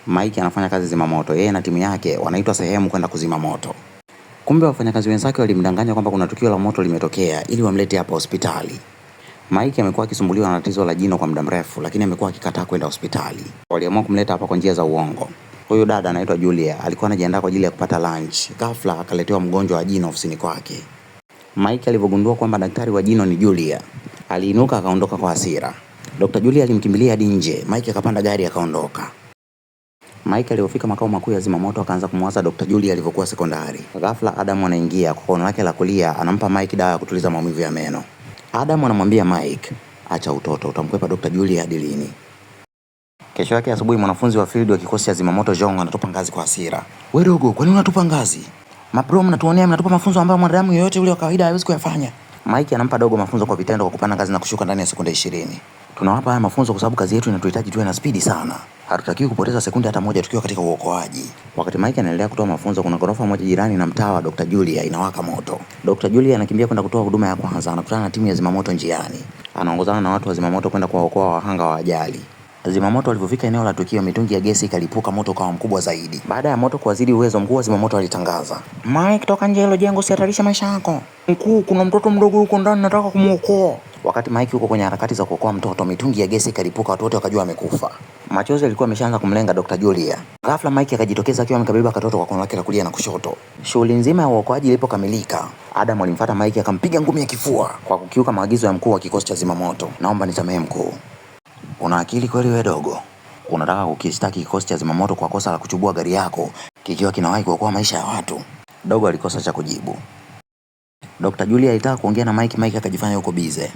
Mike anafanya kazi zimamoto. Yeye na timu yake wanaitwa sehemu kwenda kuzima moto. Kumbe wafanyakazi wenzake walimdanganya kwamba kuna tukio la moto limetokea ili wamlete hapa hospitali. Mike amekuwa akisumbuliwa na tatizo la jino kwa muda mrefu, lakini amekuwa akikataa kwenda hospitali. Waliamua kumleta hapa kwa njia za uongo. Huyu dada anaitwa Julia, alikuwa anajiandaa kwa ajili ya kupata lunch. Ghafla akaletewa mgonjwa wa jino ofisini kwake. Mike alivyogundua kwamba daktari wa jino ni Julia, aliinuka akaondoka kwa hasira. Dr. Julia alimkimbilia hadi nje. Mike akapanda gari akaondoka. Mike alipofika makao makuu ya zimamoto akaanza kumwaza Dr. Julia alivyokuwa sekondari. Ghafla Adam anaingia, kwa kono lake la kulia anampa Mike dawa ya kutuliza maumivu ya meno. Adam anamwambia Mike, acha utoto, utamkwepa Dr. Julia hadi lini? Kesho yake asubuhi mwanafunzi wa field wa kikosi cha zimamoto Jong anatupa ngazi kwa hasira. Wewe dogo, kwa nini unatupa ngazi? Mapro mnatuonea, mnatupa mafunzo ambayo mwanadamu yeyote yule wa kawaida hawezi kuyafanya. Mike anampa dogo mafunzo kwa vitendo kwa kupanda ngazi na kushuka ndani ya sekunde 20. Tunawapa haya mafunzo kwa sababu kazi yetu inatuhitaji tuwe na spidi sana. Hatutakiwi kupoteza sekunde hata moja tukiwa katika uokoaji. Wakati Mike anaendelea kutoa mafunzo, kuna ghorofa moja jirani na mtaa wa Dr. Julia inawaka moto. Dr. Julia anakimbia kwenda kutoa huduma ya kwanza, anakutana na timu ya zimamoto njiani. Anaongozana na watu wa zimamoto kwenda kuwaokoa wahanga wa ajali. Zimamoto walipofika eneo la tukio, mitungi ya gesi ikalipuka, moto ukawa mkubwa zaidi. Baada ya moto kuwazidi uwezo, mkuu wa zimamoto alitangaza, Mike, toka nje hilo jengo, usihatarishe maisha yako. Mkuu, kuna mtoto mdogo yuko ndani, nataka kumuokoa. Wakati Mike yuko kwenye harakati za kuokoa mtoto, mitungi ya gesi ikalipuka, watu wote wakajua amekufa. Machozi yalikuwa yameshaanza kumlenga Dr. Julia. Ghafla Mike akajitokeza akiwa amekabeba katoto kwa kono lake la kulia na kushoto. Shughuli nzima ya uokoaji ilipokamilika, Adam alimfuata Mike akampiga ngumi ya kifua kwa kukiuka maagizo ya mkuu wa kikosi cha zimamoto. Naomba nisamehe mkuu. Una akili kweli wewe dogo? Unataka kukistaki kikosi cha zimamoto kwa kosa la kuchubua gari yako kikiwa kinawahi kuokoa maisha ya watu? Dogo alikosa cha kujibu. Dr. Julia alitaka kuongea na Mike, Mike akajifanya yuko bize.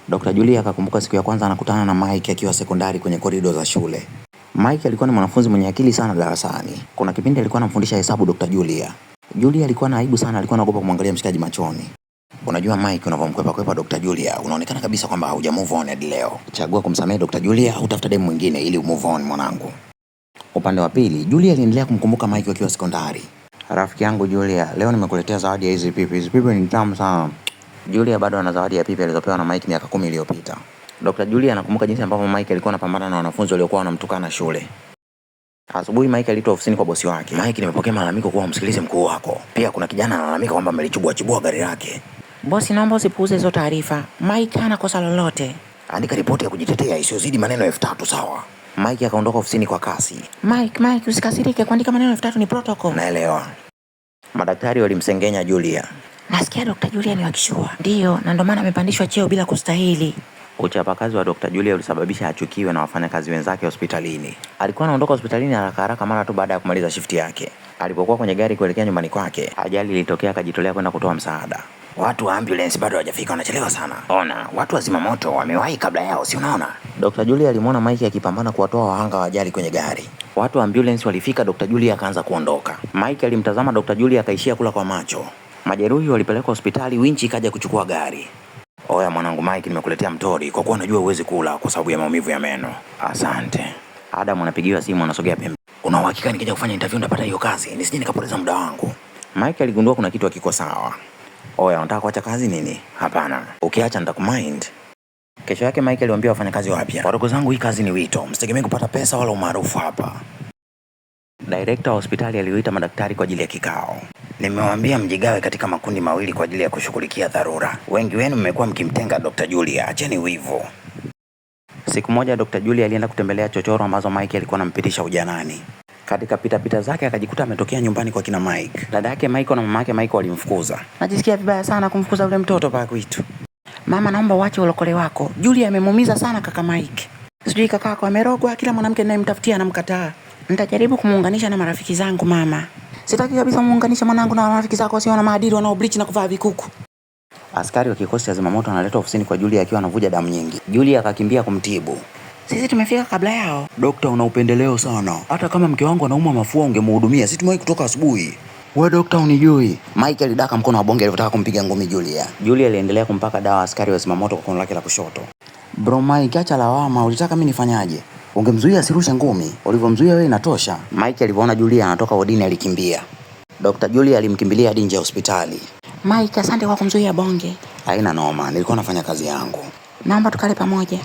Dr. Julia akakumbuka siku ya kwanza anakutana na Mike akiwa sekondari kwenye korido za shule. Mike alikuwa ni mwanafunzi mwenye akili sana darasani. Kuna kipindi alikuwa anamfundisha hesabu Dr. Julia. Julia alikuwa na aibu sana, alikuwa anaogopa kumwangalia mshikaji machoni. Unajua Mike, unavyomkwepa Dr. Julia, unaonekana kabisa kwamba hauja move on hadi leo. Chagua kumsamehe Dr. Julia au tafuta demu mwingine ili move on mwanangu. Upande wa pili, Julia aliendelea kumkumbuka Mike akiwa sekondari. Rafiki yangu Julia, leo nimekuletea zawadi ya hizi pipi. Hizi pipi ni tamu sana. Julia bado ana zawadi ya pipi alizopewa na Mike miaka 10 iliyopita. Dr. Julia anakumbuka jinsi ambavyo Mike alikuwa anapambana na wanafunzi waliokuwa wanamtukana shule. Asubuhi Mike aliitwa ofisini kwa bosi wake. Mike, nimepokea malalamiko kuwa umsikilize mkuu wako. Pia kuna kijana analalamika kwamba amelichubua gari lake. Bosi, naomba usipuuze hizo taarifa. Mike hana kosa lolote. Andika ripoti ya kujitetea isiyozidi maneno 3000 sawa. Mike akaondoka ofisini kwa kasi. Mike, usikasirike, kuandika maneno 3000 ni protocol. Naelewa. Madaktari walimsengenya Julia. Nasikia Dr. Julia ni wakishua. Ndio, na ndio maana amepandishwa cheo bila kustahili. Uchapakazi wa Dr. Julia ulisababisha achukiwe na wafanyakazi wenzake hospitalini. Alikuwa anaondoka hospitalini haraka mara tu baada ya kumaliza shift yake. Alipokuwa kwenye gari kuelekea nyumbani kwake, ajali ilitokea, akajitolea kwenda kutoa msaada. Watu wa ambulance bado hawajafika, wanachelewa sana. Ona, watu wa zimamoto wamewahi kabla yao, si unaona? Dr. Julia alimwona Mike akipambana kuwatoa wahanga wa ajali kwenye gari. Watu wa ambulance walifika, Dr. Julia akaanza kuondoka. Mike alimtazama Dr. Julia akaishia kula kwa macho. Majeruhi walipelekwa hospitali, winchi ikaja kuchukua gari. Oya mwanangu Mike, nimekuletea mtori kwa kuwa najua uwezi kula kwa sababu ya maumivu ya meno. Asante. Adam anapigiwa simu, anasogea pembeni. Una uhakika nikija kufanya interview ndapata hiyo kazi? Nisije nikapoteza muda wangu. Mike aligundua kuna kitu hakiko sawa. Oya, unataka kuacha kazi nini? Hapana. Ukiacha nitakumind. Kesho yake Mike aliwaambia wafanyakazi wapya, wadogo zangu, hii kazi ni wito. Msitegemee kupata pesa wala umaarufu hapa. Director wa hospitali aliwaita madaktari kwa ajili ya kikao. Nimewaambia mjigawe katika makundi mawili kwa ajili ya kushughulikia dharura. Wengi wenu mmekuwa mkimtenga Dr. Julia, acheni wivu. Siku moja Dr. Julia alienda kutembelea chochoro ambazo Mike alikuwa anampitisha ujanani. Katika pita zake akajikuta ametokea nyumbani kwa kina Mike. Dada yake Mike na mama yake Mike walimfukuza. Najisikia vibaya sana kumfukuza yule mtoto pa kwetu. Mama, naomba uache ulokole wako. Julia amemuumiza sana kaka Mike. Sijui kakako amerogwa, kila mwanamke ninayemtafutia anamkataa. Nitajaribu kumuunganisha na marafiki zangu mama. Sitaki kabisa muunganisha mwanangu na marafiki zako wasio na maadili, wanao bleach na kuvaa vikuku. Askari wa kikosi cha zimamoto analetwa ofisini kwa Julia akiwa anavuja damu nyingi. Julia akakimbia kumtibu. Sisi tumefika kabla yao. Dokta, una upendeleo sana. Hata kama mke wangu anauma mafua ungemhudumia. Sisi tumewahi kutoka asubuhi. Wewe dokta unijui. Mike alidaka mkono wa bonge alivyotaka kumpiga ngumi Julia. Julia aliendelea kumpaka dawa askari wa zimamoto kwa kono lake la kushoto. Bro Mike, acha lawama, ulitaka mimi nifanyaje? Ungemzuia asirushe ngumi. Ulivyomzuia wewe inatosha. Mike alivyoona Julia anatoka wodini alikimbia. Dr. Julia alimkimbilia hadi nje ya hospitali. Mike, asante kwa kumzuia bonge. Haina noma, nilikuwa nafanya kazi yangu. Naomba tukale pamoja.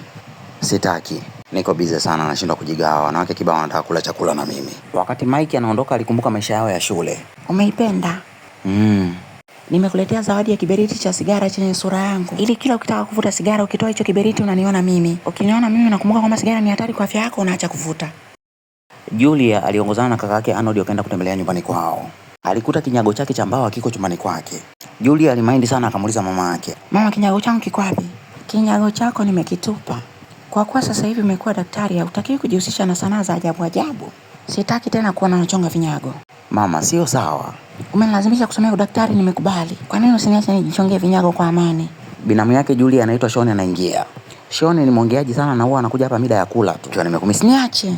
Sitaki. Niko busy sana, nashindwa kujigawa. Wanawake kibao wanataka kula chakula na mimi. Wakati Mike anaondoka alikumbuka maisha yao ya shule. Umeipenda? Nimekuletea zawadi ya kiberiti cha sigara chenye sura yangu, ili kila ukitaka kuvuta sigara ukitoa hicho kiberiti unaniona mimi. Ukiniona mimi unakumbuka kwamba sigara ni hatari kwa afya yako, unaacha kuvuta. Julia aliongozana na kaka yake Arnold wakaenda kutembelea nyumbani kwao. Alikuta kinyago chake cha mbao kiko chumbani kwake. Julia alimaindi sana, akamuuliza mama yake, "Mama, kinyago changu kiko wapi?" "Kinyago chako nimekitupa. Kwa kuwa sasa hivi umekuwa daktari, hautakiwi kujihusisha na sanaa za ajabu ajabu. Sitaki tena kuona unachonga vinyago." "Mama, sio sawa." "Umenilazimisha kusomea udaktari, nimekubali. Kwa nini usiniache nijichongee vinyago kwa amani?" Binamu yake Julia anaitwa Shoni anaingia. Shoni ni mwongeaji sana na huwa anakuja hapa mida ya kula tu. "Kiwa nimekumisi." "Niache."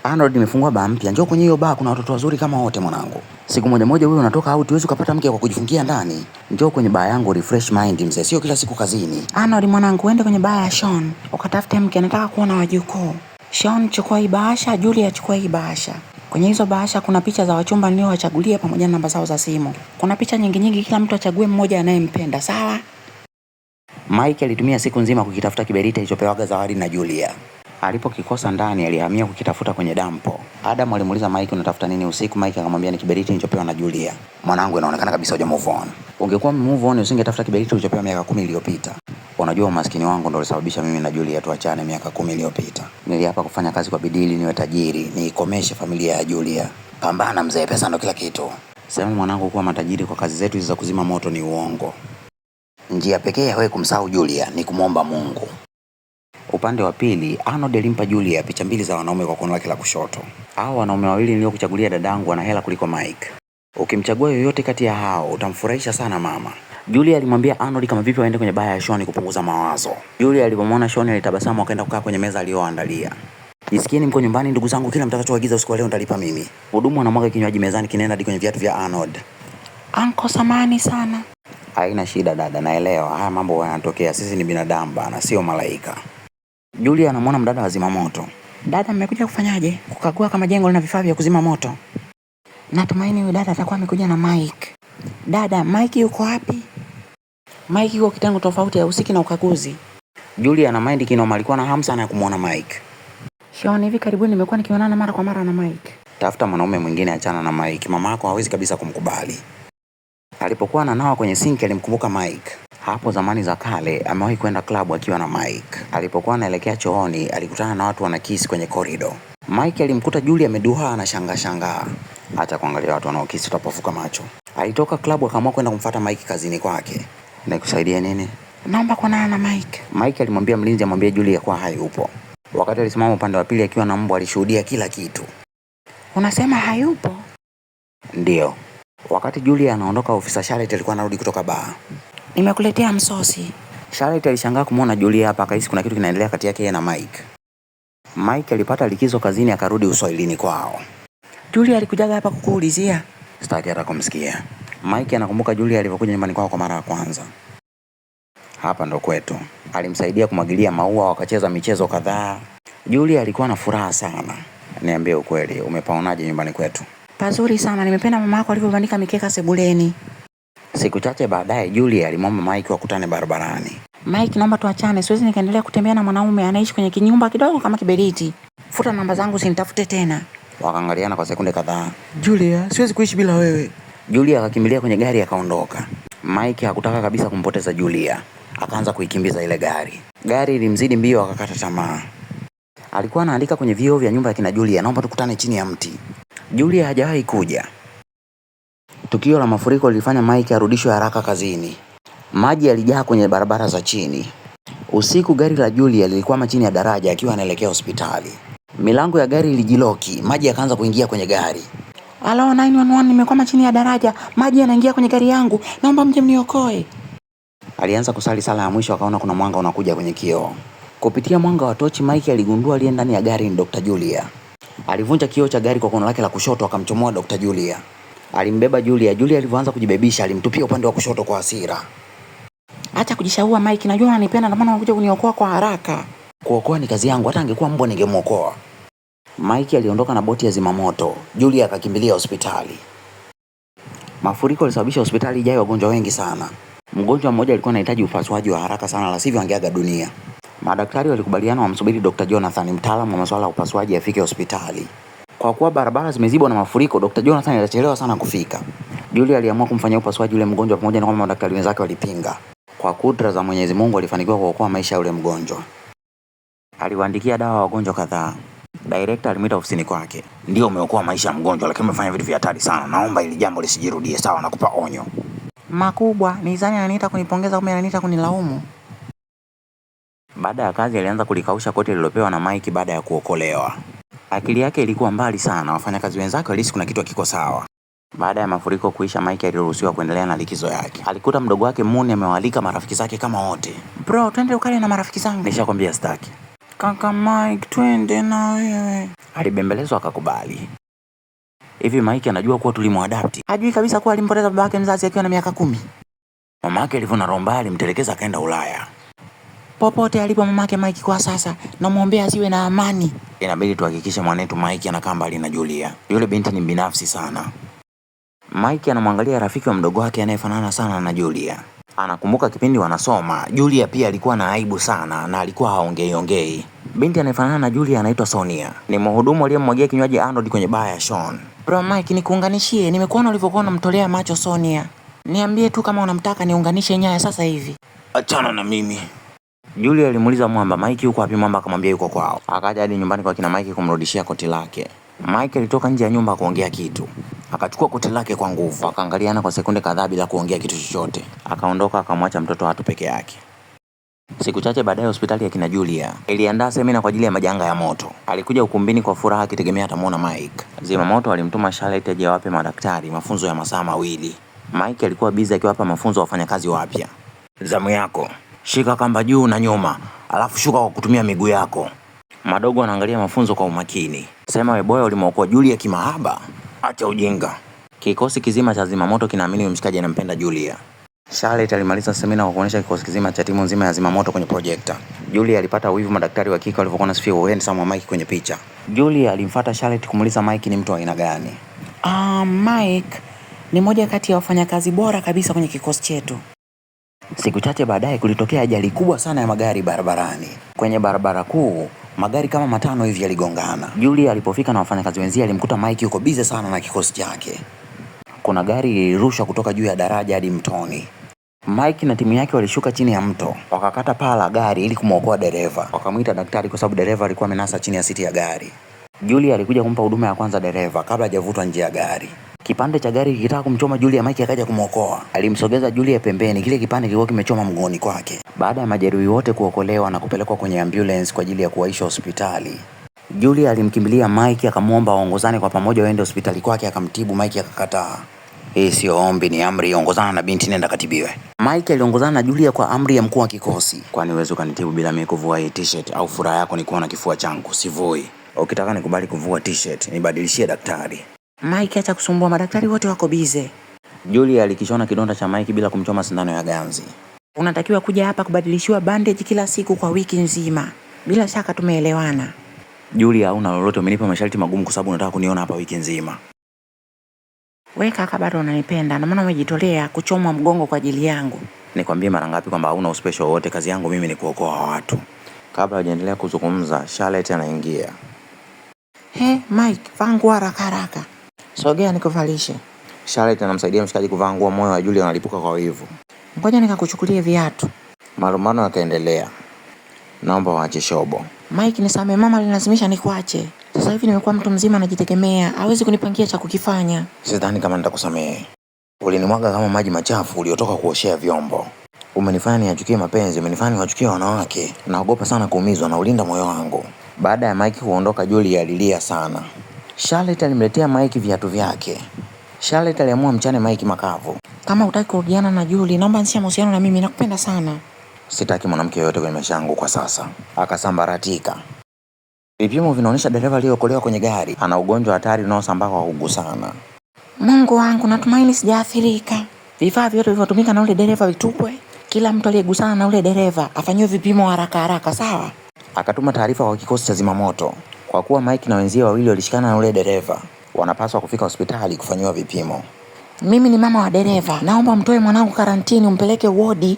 "Arnold, nimefungua baa mpya. Njoo kwenye hiyo baa, kuna watoto wazuri kama wote mwanangu. Siku moja wewe unatoka out, huwezi kupata mke kwa kujifungia ndani. Njoo kwenye baa yangu, refresh mind mzee, sio kila siku kazini." "Arnold mwanangu, uende kwenye baa ya Sean ukatafute mke, nataka kuona wajukuu." "Sean, chukua hii bahasha, Julia chukua hii bahasha. Kwenye hizo bahasha kuna picha za wachumba niliowachagulia pamoja na namba zao za simu. Kuna picha nyingi, kila mtu achague mmoja anayempenda, sawa?" Mike alitumia siku nzima kukitafuta kiberiti alichopewaga zawadi na Julia. Alipokikosa ndani, alihamia kukitafuta kwenye dampo. Adam alimuuliza Mike, unatafuta nini usiku? Mike akamwambia ni kiberiti nilichopewa na Julia. "Mwanangu, inaonekana kabisa huja move on. Ungekuwa move on usingetafuta kiberiti ulichopewa miaka 10 iliyopita. Unajua umaskini wangu ndio ulisababisha mimi na Julia tuachane miaka 10 iliyopita. Niliapa kufanya kazi kwa bidii ili niwe tajiri, niikomeshe familia ya Julia." "Pambana mzee, pesa ndio kila kitu." "Sema mwanangu, kuwa matajiri kwa kazi zetu hizi za kuzima moto ni uongo. Njia pekee ya wewe kumsahau Julia ni kumwomba Mungu." Upande wa pili, Arnold alimpa Julia picha mbili za wanaume kwa kono lake la kushoto. "Hao wanaume wawili niliokuchagulia dadangu wana hela kuliko Mike. Ukimchagua yoyote kati ya hao utamfurahisha sana mama." Julia alimwambia Arnold kama vipi waende kwenye baa ya Sean kupunguza mawazo. Julia alipomwona Sean alitabasamu, akaenda kukaa kwenye meza aliyoandalia. "Jisikieni mko nyumbani ndugu zangu, kila mtakachoagiza usiku wa leo nitalipa mimi." Hudumu anamwaga kinywaji mezani kinaenda hadi kwenye viatu vya Arnold. "Anko, samani sana." "Haina shida dada, naelewa. Haya mambo yanatokea, sisi ni binadamu bana, sio malaika." Julia anamwona mdada wa zima moto. "Dada, mmekuja kufanyaje? Kukagua kama jengo lina vifaa vya kuzima moto?" "Natumaini huyu dada atakuwa amekuja na Mike." "Dada, Mike yuko wapi?" "Mike yuko kitengo tofauti ya usiki na ukaguzi." Julia na mind kinoma alikuwa na hamu sana ya kumuona Mike. "Sean, hivi karibuni nimekuwa nikionana mara kwa mara na Mike." "Tafuta mwanaume mwingine, achana na Mike. Mama yako hawezi kabisa kumkubali." Alipokuwa ananawa kwenye sinki alimkumbuka Mike. Hapo zamani za kale amewahi kwenda klabu akiwa na Mike. Alipokuwa anaelekea chooni alikutana na watu wanakisi kwenye korido. Mike alimkuta Julia ameduhaa na shangaa. "Acha kuangalia watu wanaokisi, utapofuka macho." Alitoka klabu akaamua kwenda kumfuata Mike kazini kwake. "Nikusaidie nini?" "Naomba kuonana na Mike." Mike alimwambia mlinzi amwambie Julia kwa hayupo. Wakati alisimama upande wa pili akiwa na mbwa alishuhudia kila kitu. "Unasema hayupo?" "Ndio." Wakati Julia anaondoka, ofisa Charlotte alikuwa anarudi kutoka baa. "Nimekuletea msosi." Charlotte alishangaa kumuona Julia hapa, akahisi kuna kitu kinaendelea kati yake yeye na Mike. Mike alipata likizo kazini akarudi Uswahilini kwao. "Julia alikujaga hapa kukuulizia." Sitaki hata kumsikia. Mike anakumbuka Julia alivyokuja nyumbani kwao kwa mara ya kwanza. "Hapa ndo kwetu." Alimsaidia kumwagilia maua, wakacheza michezo kadhaa. Julia alikuwa na furaha sana. "Niambie ukweli, umepaonaje nyumbani kwetu?" "Pazuri sana, nimependa mama yako alivyobandika mikeka sebuleni." Siku chache baadaye Julia alimwomba Mike wakutane barabarani. "Mike, naomba tuachane, siwezi nikaendelea kutembea na mwanaume anaishi kwenye kinyumba kidogo kama kiberiti. Futa namba zangu usinitafute tena." Wakaangaliana kwa sekunde kadhaa. "Julia, siwezi kuishi bila wewe." Julia akakimbilia kwenye gari akaondoka. Mike hakutaka kabisa kumpoteza Julia. Akaanza kuikimbiza ile gari. Gari ilimzidi mbio, akakata tamaa. Alikuwa anaandika kwenye vioo vya nyumba ya kina Julia, "Naomba tukutane chini ya mti." Julia hajawahi kuja. Tukio la mafuriko lilifanya Mike arudishwe haraka kazini. Maji yalijaa kwenye barabara za chini. Usiku gari la Julia lilikwama chini ya daraja akiwa anaelekea hospitali. Milango ya gari ilijiloki, maji yakaanza kuingia kwenye gari. "Hello 911, nimekwama chini ya daraja, maji yanaingia kwenye gari yangu, naomba mje mniokoe." Alianza kusali sala ya mwisho, akaona kuna mwanga unakuja kwenye kioo. Kupitia mwanga wa tochi Mike aligundua aliye ndani ya gari ni Dr. Julia. Alivunja kioo cha gari kwa kono lake la kushoto akamchomoa Dr. Julia. Alimbeba Julia. Julia alivyoanza kujibebisha alimtupia upande wa kushoto kwa hasira. "Acha kujishaua Mike, najua unanipenda ndio maana unakuja kuniokoa kwa haraka." "Kuokoa ni kazi yangu, hata angekuwa mbwa ningemuokoa." Mike aliondoka na boti ya zimamoto. Julia akakimbilia hospitali. Mafuriko yalisababisha hospitali ijae wagonjwa wengi sana. Mgonjwa mmoja alikuwa anahitaji upasuaji wa haraka sana, la sivyo angeaga dunia. Madaktari walikubaliana wamsubiri Dr. Jonathan, mtaalamu wa masuala ya upasuaji, afike hospitali. Kwa kuwa barabara zimezibwa na mafuriko, Dr. Jonathan alichelewa sana kufika. Julie aliamua kumfanyia upasuaji yule mgonjwa pamoja na kwamba madaktari wenzake walipinga. Kwa kudra za Mwenyezi Mungu alifanikiwa kuokoa maisha ya yule mgonjwa. Aliwaandikia dawa wagonjwa kadhaa. Director alimwita ofisini kwake. Ndio umeokoa maisha ya mgonjwa, lakini umefanya vitu vya hatari sana. Naomba ili jambo lisijirudie, sawa? Nakupa onyo. Makubwa, nizani ananiita kunipongeza kumbe ananiita kunilaumu. Baada ya kazi alianza kulikausha koti alilopewa na Mike baada ya kuokolewa. Akili yake ilikuwa mbali sana, wafanyakazi wenzake walihisi kuna kitu hakiko sawa. Baada ya mafuriko kuisha, Mike aliruhusiwa kuendelea na likizo yake. Alikuta mdogo wake Muni amewaalika marafiki zake kama wote. Bro, twende ukale na marafiki zangu. Nishakwambia sitaki. Kaka Mike, twende na wewe. Alibembelezwa akakubali. Hivi Mike anajua kuwa tulimwadapti? Hajui kabisa kuwa alimpoteza babake mzazi akiwa na miaka 10. Mamake alivuna romba alimtelekeza akaenda Ulaya. Popote alipo mamake Mike kwa sasa, namuombea asiwe na amani. Inabidi tuhakikishe mwanetu Mike anakaa mbali na Julia. Yule binti ni binafsi sana. Mike anamwangalia rafiki wa mdogo wake anayefanana sana na Julia. Anakumbuka kipindi wanasoma, Julia pia alikuwa na aibu sana na alikuwa haongei. Binti anayefanana na Julia anaitwa Sonia. Ni mhudumu aliyemmwagia kinywaji Arnold kwenye baa ya Sean. Bro Mike, nikuunganishie, nimekuona ulivyokuwa unamtolea macho Sonia. Niambie tu kama unamtaka niunganishe nyaya sasa hivi. Achana na mimi. Julia alimuuliza Mwamba, Mike yuko wapi? Mwamba akamwambia yuko kwao. Akaja hadi nyumbani kwa kina Mike kumrudishia koti lake. Mike alitoka nje ya nyumba kuongea kitu. Akachukua koti lake kwa nguvu. Akaangaliana kwa sekunde kadhaa bila kuongea kitu chochote. Akaondoka akamwacha mtoto watu peke yake. Siku chache baadaye hospitali ya kina Julia iliandaa semina kwa ajili ya majanga ya moto. Alikuja ukumbini kwa furaha akitegemea atamuona Mike. Zimamoto alimtuma Charlotte aje awape madaktari mafunzo ya masaa 2. Mike alikuwa busy akiwapa mafunzo wafanyakazi wapya. Zamu yako. Shika kamba juu na nyuma, alafu shuka kwa kutumia miguu yako. Madogo anaangalia mafunzo kwa umakini. Sema we boya, ulimwokoa Julia kimahaba. Acha ujinga. Kikosi kizima cha zimamoto kinaamini mshikaji anampenda Julia. Charlotte alimaliza semina kwa kuonyesha kikosi kizima cha timu nzima ya zimamoto kwenye projector. Julia alipata wivu madaktari wa kike walivyokuwa nasifia uhandsome wa Mike kwenye picha. Julia alimfuata Charlotte kumuuliza Mike ni mtu wa aina gani. Mike ni moja kati ya wafanyakazi bora kabisa kwenye kikosi chetu. Siku chache baadaye kulitokea ajali kubwa sana ya magari barabarani. Kwenye barabara kuu, magari kama 5 hivi yaligongana. Julia alipofika na wafanyakazi wenzie alimkuta Mike yuko busy sana na kikosi chake. Kuna gari lilirushwa kutoka juu ya daraja hadi mtoni. Mike na timu yake walishuka chini ya mto, wakakata paa la gari ili kumwokoa dereva. Wakamuita daktari kwa sababu dereva alikuwa amenasa chini ya siti ya gari. Julia alikuja kumpa huduma ya kwanza dereva kabla hajavutwa nje ya gari. Kipande cha gari kikitaka kumchoma Julia, Mike akaja kumwokoa. Alimsogeza Julia pembeni, kile kipande kilikuwa kimechoma mguuni kwake. Baada ya majeruhi wote kuokolewa na kupelekwa kwenye ambulance kwa ajili ya kuwaisha hospitali, Julia alimkimbilia Mike akamwomba waongozane kwa pamoja waende hospitali kwake akamtibu. Mike akakataa. Hii sio ombi, ni amri. Ongozana na binti, nenda katibiwe. Mike aliongozana na Julia kwa amri ya mkuu wa kikosi. Kwani uwezo kanitibu bila mimi kuvua hii t-shirt? Au furaha yako ni kuona kifua changu? Sivui. Ukitaka nikubali kuvua t-shirt, nibadilishie daktari. Mike, acha kusumbua, madaktari wote wako busy. Julia alikishona kidonda cha Mike bila kumchoma sindano ya ganzi. Unatakiwa kuja hapa kubadilishiwa bandage kila siku kwa wiki nzima. Bila shaka tumeelewana. Julia, hauna lolote, umenipa masharti magumu kwa sababu unataka kuniona hapa wiki nzima. Wewe kaka bado unanipenda na maana umejitolea kuchomwa mgongo kwa ajili yangu. Nikwambie mara ngapi kwamba hauna uspecial wote, kazi yangu mimi ni kuokoa watu. Kabla hajaendelea kuzungumza, Charlotte anaingia. Mike, vaa nguo haraka haraka. Sogea nikuvalishe. Charlotte anamsaidia mshikaji kuvaa nguo, moyo wa Julia unalipuka kwa wivu. Ngoja nikakuchukulie viatu. Malumbano yakaendelea. Naomba waache shobo. Mike, nisamee, mama alinilazimisha nikuache. Sasa hivi nimekuwa mtu mzima najitegemea, hawezi kunipangia cha kukifanya. Sidhani kama nitakusamehe. Ulinimwaga kama maji machafu uliotoka kuoshea vyombo. Umenifanya niachukie mapenzi, umenifanya niwachukie wanawake. Naogopa sana kuumizwa na ulinda moyo wangu. Baada ya Mike kuondoka, Julia alilia sana. Charlotte alimletea Mike viatu vyake. Charlotte aliamua mchane Mike makavu. Kama hutaki kurudiana na Julie, naomba anzisha mahusiano na mimi, nakupenda sana. Sitaki mwanamke yoyote kwenye maisha yangu kwa sasa. Akasambaratika. Vipimo vinaonyesha dereva aliyeokolewa kwenye gari ana ugonjwa hatari unaosambaa kwa kugusana. Mungu wangu, natumaini sijaathirika. Vifaa vyote vilivyotumika na ule dereva vitupwe. Kila mtu aliyegusana na ule dereva afanyiwe vipimo haraka haraka, sawa? Akatuma taarifa kwa kikosi cha zimamoto. Kwa kuwa Mike na wenzie wawili walishikana na ule dereva, wanapaswa kufika hospitali kufanyiwa vipimo. Mimi ni mama wa dereva. Naomba mtoe mwanangu karantini umpeleke wodi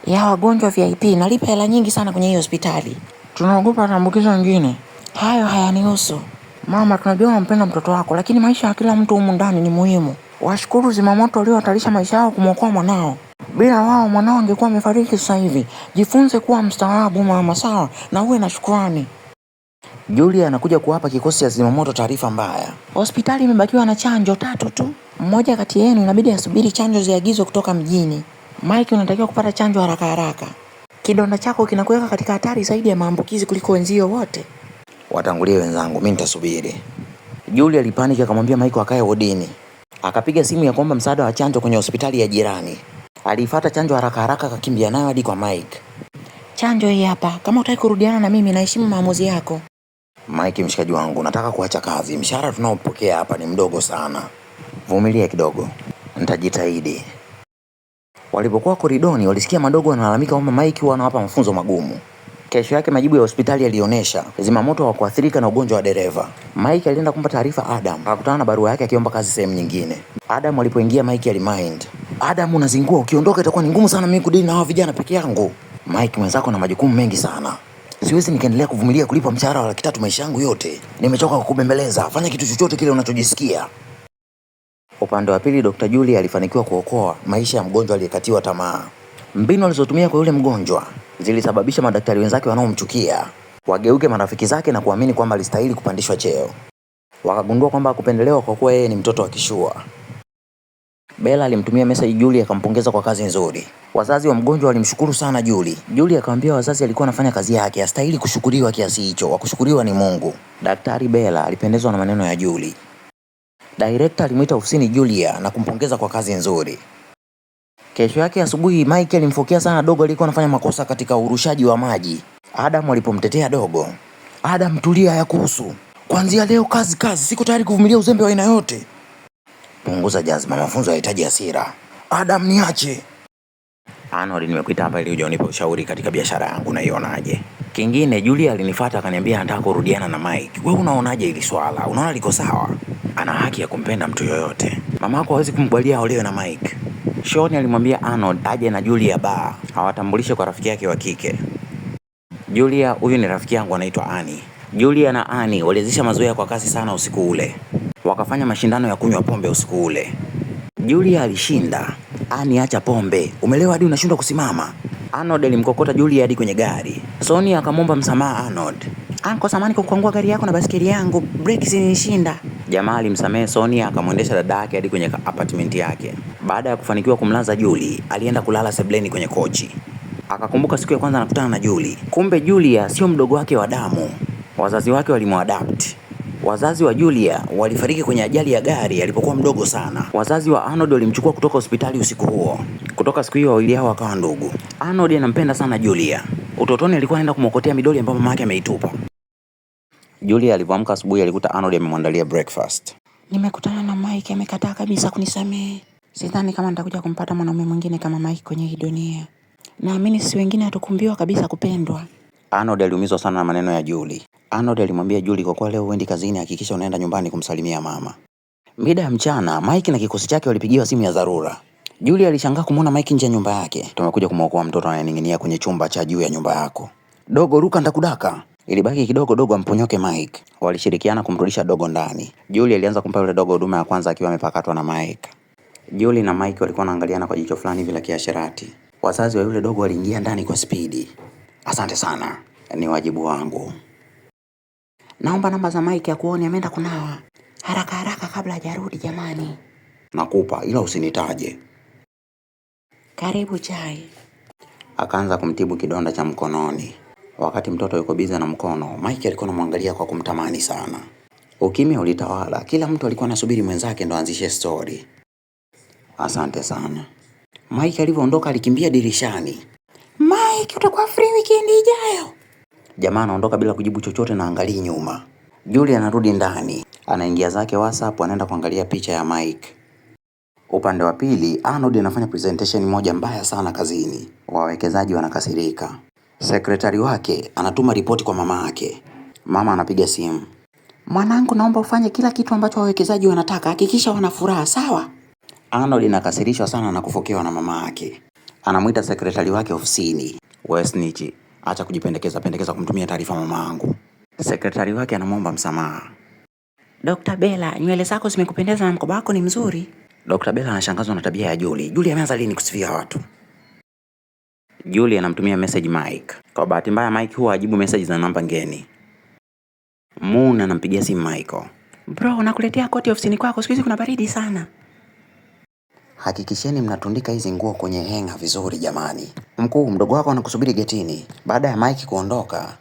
ya wagonjwa VIP. Nalipa hela nyingi sana kwenye hiyo hospitali. Tunaogopa maambukizo mengine. Hayo hayanihusu. Mama, tunajua unampenda mtoto wako, lakini maisha ya kila mtu humu ndani ni muhimu. Washukuru zimamoto waliohatarisha maisha yao kumwokoa mwanao. Bila wao mwanao angekuwa amefariki sasa hivi. Jifunze kuwa mstaarabu mama, sawa? Na uwe na shukrani. Julia anakuja kuwapa kikosi cha zimamoto taarifa mbaya. Hospitali imebakiwa na chanjo 3 tu. Mmoja kati yenu inabidi asubiri chanjo ziagizwe kutoka mjini. Mike, unatakiwa kupata chanjo haraka haraka. Kidonda chako kinakuweka katika hatari zaidi ya maambukizi kuliko wenzio wote. Watangulie wenzangu, mimi nitasubiri. Julia alipaniki akamwambia Mike akae wodini. Akapiga simu ya kuomba msaada wa chanjo kwenye hospitali ya jirani. Alifuata chanjo haraka haraka akakimbia nayo hadi kwa Mike. Chanjo hii hapa, kama utaki kurudiana na mimi naheshimu maamuzi yako. Mike, mshikaji wangu, nataka kuacha kazi. Mshahara tunaopokea hapa ni mdogo sana. Vumilia kidogo. Nitajitahidi. Walipokuwa koridoni walisikia madogo wanalalamika kwamba Mike huwa anawapa mafunzo magumu. Kesho yake majibu ya hospitali yalionyesha zimamoto hawakuathirika na ugonjwa wa dereva. Mike alienda kumpa taarifa Adam. Akakutana na barua yake akiomba kazi sehemu nyingine. Adam alipoingia Mike alimind. Adam, unazingua, ukiondoka itakuwa ni ngumu sana mimi kudili na hao vijana peke yangu. Mike, mwenzako na majukumu mengi sana. Siwezi nikaendelea kuvumilia kulipa mshahara wa Laki3 maisha yangu yote. Nimechoka kukubembeleza. Fanya kitu chochote kile unachojisikia. Upande wa pili, Dr. Julia alifanikiwa kuokoa maisha ya mgonjwa aliyekatiwa tamaa. Mbinu alizotumia kwa yule mgonjwa zilisababisha madaktari wenzake wanaomchukia wageuke marafiki zake na kuamini kwamba alistahili kupandishwa cheo. Wakagundua kwamba hakupendelewa kwa kuwa yeye ni mtoto wa kishua. Bella alimtumia message Julie akampongeza kwa kazi nzuri. Wazazi wa mgonjwa walimshukuru sana Julie. Julie akamwambia wazazi alikuwa anafanya kazi yake, hastahili kushukuriwa kiasi hicho, wa kushukuriwa ni Mungu. Daktari Bella alipendezwa na maneno ya Julie. Director alimuita ofisini Julia na kumpongeza kwa kazi nzuri. Kesho yake asubuhi Mike alimfokea sana dogo alikuwa anafanya makosa katika urushaji wa maji. Adam alipomtetea dogo. Adam, tulia, ya kuhusu. Kuanzia leo kazi, siko tayari kuvumilia uzembe wa aina yote. Punguza jazma, mafunzo yanahitaji hasira. Adam, niache. Arnold, nimekuita hapa ili uje unipe ushauri katika biashara yangu, naionaje? Kingine, Julia alinifuata akaniambia anataka kurudiana na Mike. Wewe unaonaje hili swala? Unaona liko sawa? Ana haki ya kumpenda mtu yoyote. Mamako hawezi kumkubalia aolewe na Mike. Sean alimwambia Arnold aje na Julia bar, awatambulishe kwa rafiki yake wa kike. Julia, huyu ni rafiki yangu anaitwa Annie. Julia na Annie walianzisha mazoea kwa kasi sana usiku ule. Wakafanya mashindano ya kunywa pombe usiku ule. Julia alishinda. Annie, acha pombe. Umelewa hadi unashindwa kusimama. Arnold alimkokota Julia hadi kwenye gari. Sonia akamwomba msamaha Arnold. Anko, samani kwa kuangua gari yako na basikeli yangu. Breki zinishinda. Jamaa alimsamehe Sonia akamwendesha dada yake hadi kwenye apartment yake. Baada ya kufanikiwa kumlaza Julie, alienda kulala sebleni kwenye kochi. Akakumbuka siku ya kwanza anakutana na Julie. Kumbe Julia sio mdogo wake wa damu. Wazazi wake walimuadapt. Wazazi wa Julia walifariki kwenye ajali ya gari alipokuwa mdogo sana. Wazazi wa Arnold walimchukua kutoka hospitali usiku huo. Kutoka siku hiyo wawili hao wakawa ndugu. Arnold anampenda sana Julia. Utotoni alikuwa anaenda kumwokotea midoli ambayo mama yake ameitupa. Julia alipoamka asubuhi alikuta Arnold amemwandalia breakfast. Nimekutana na Mike, amekataa kabisa kunisamehe. Sidhani kama nitakuja kumpata mwanaume mwingine kama Mike kwenye hii dunia. Naamini sisi wengine hatukumbiwa kabisa kupendwa. Arnold aliumizwa sana na maneno ya Julie. Arnold alimwambia Julie, kwa kuwa leo uendi kazini, hakikisha unaenda nyumbani kumsalimia mama. Mida ya mchana, Mike na kikosi chake walipigiwa simu ya dharura. Julie alishangaa kumuona Mike nje ya nyumba yake. Tumekuja kumwokoa mtoto anayening'inia kwenye chumba cha juu ya nyumba yako. Dogo, ruka nitakudaka. Ilibaki kidogo dogo amponyoke Mike. Walishirikiana kumrudisha dogo ndani. Julie alianza kumpa yule dogo huduma ya kwanza akiwa amepakatwa na Mike. Julie na Mike walikuwa wanaangaliana kwa jicho fulani vile kiasherati. Wazazi wa yule dogo waliingia ndani kwa spidi. Asante sana. Ni wajibu wangu. Naomba namba za Mike akuone ameenda kunawa. Haraka haraka kabla hajarudi jamani. Nakupa ila usinitaje. Karibu chai. Akaanza kumtibu kidonda cha mkononi. Wakati mtoto yuko biza na mkono, Mike alikuwa anamwangalia kwa kumtamani sana. Ukimya ulitawala, kila mtu alikuwa anasubiri mwenzake ndo aanzishe story. Asante sana. Mike alivyoondoka alikimbia dirishani. Mike, utakuwa free weekend ijayo. Jamaa anaondoka bila kujibu chochote na angalii nyuma. Julie anarudi ndani, anaingia zake WhatsApp, anaenda kuangalia picha ya Mike. Upande wa pili, Arnold anafanya presentation moja mbaya sana kazini. Wawekezaji wanakasirika. Sekretari wake anatuma ripoti kwa mama yake. Mama anapiga simu. Mwanangu, naomba ufanye kila kitu ambacho wawekezaji wanataka. Hakikisha wana furaha, sawa? Arnold anakasirishwa sana na kufokewa na mama yake. Anamuita sekretari wake ofisini. Wewe snitch, acha kujipendekeza pendekeza kumtumia taarifa mamaangu. Sekretari wake anamwomba msamaha. Dr. Bella, nywele zako zimekupendeza na mkoba wako ni mzuri. Dr. Bella anashangazwa na tabia ya Julie. Julie ameanza lini kusifia watu? Julie anamtumia message Mike. Kwa bahati mbaya Mike huwa ajibu message za namba ngeni. Moon anampigia simu Michael. Bro, nakuletea koti ofisini kwako, siku hizi kuna baridi sana. Hakikisheni mnatundika hizi nguo kwenye henga vizuri jamani. Mkuu, mdogo wako anakusubiri getini. Baada ya Mike kuondoka,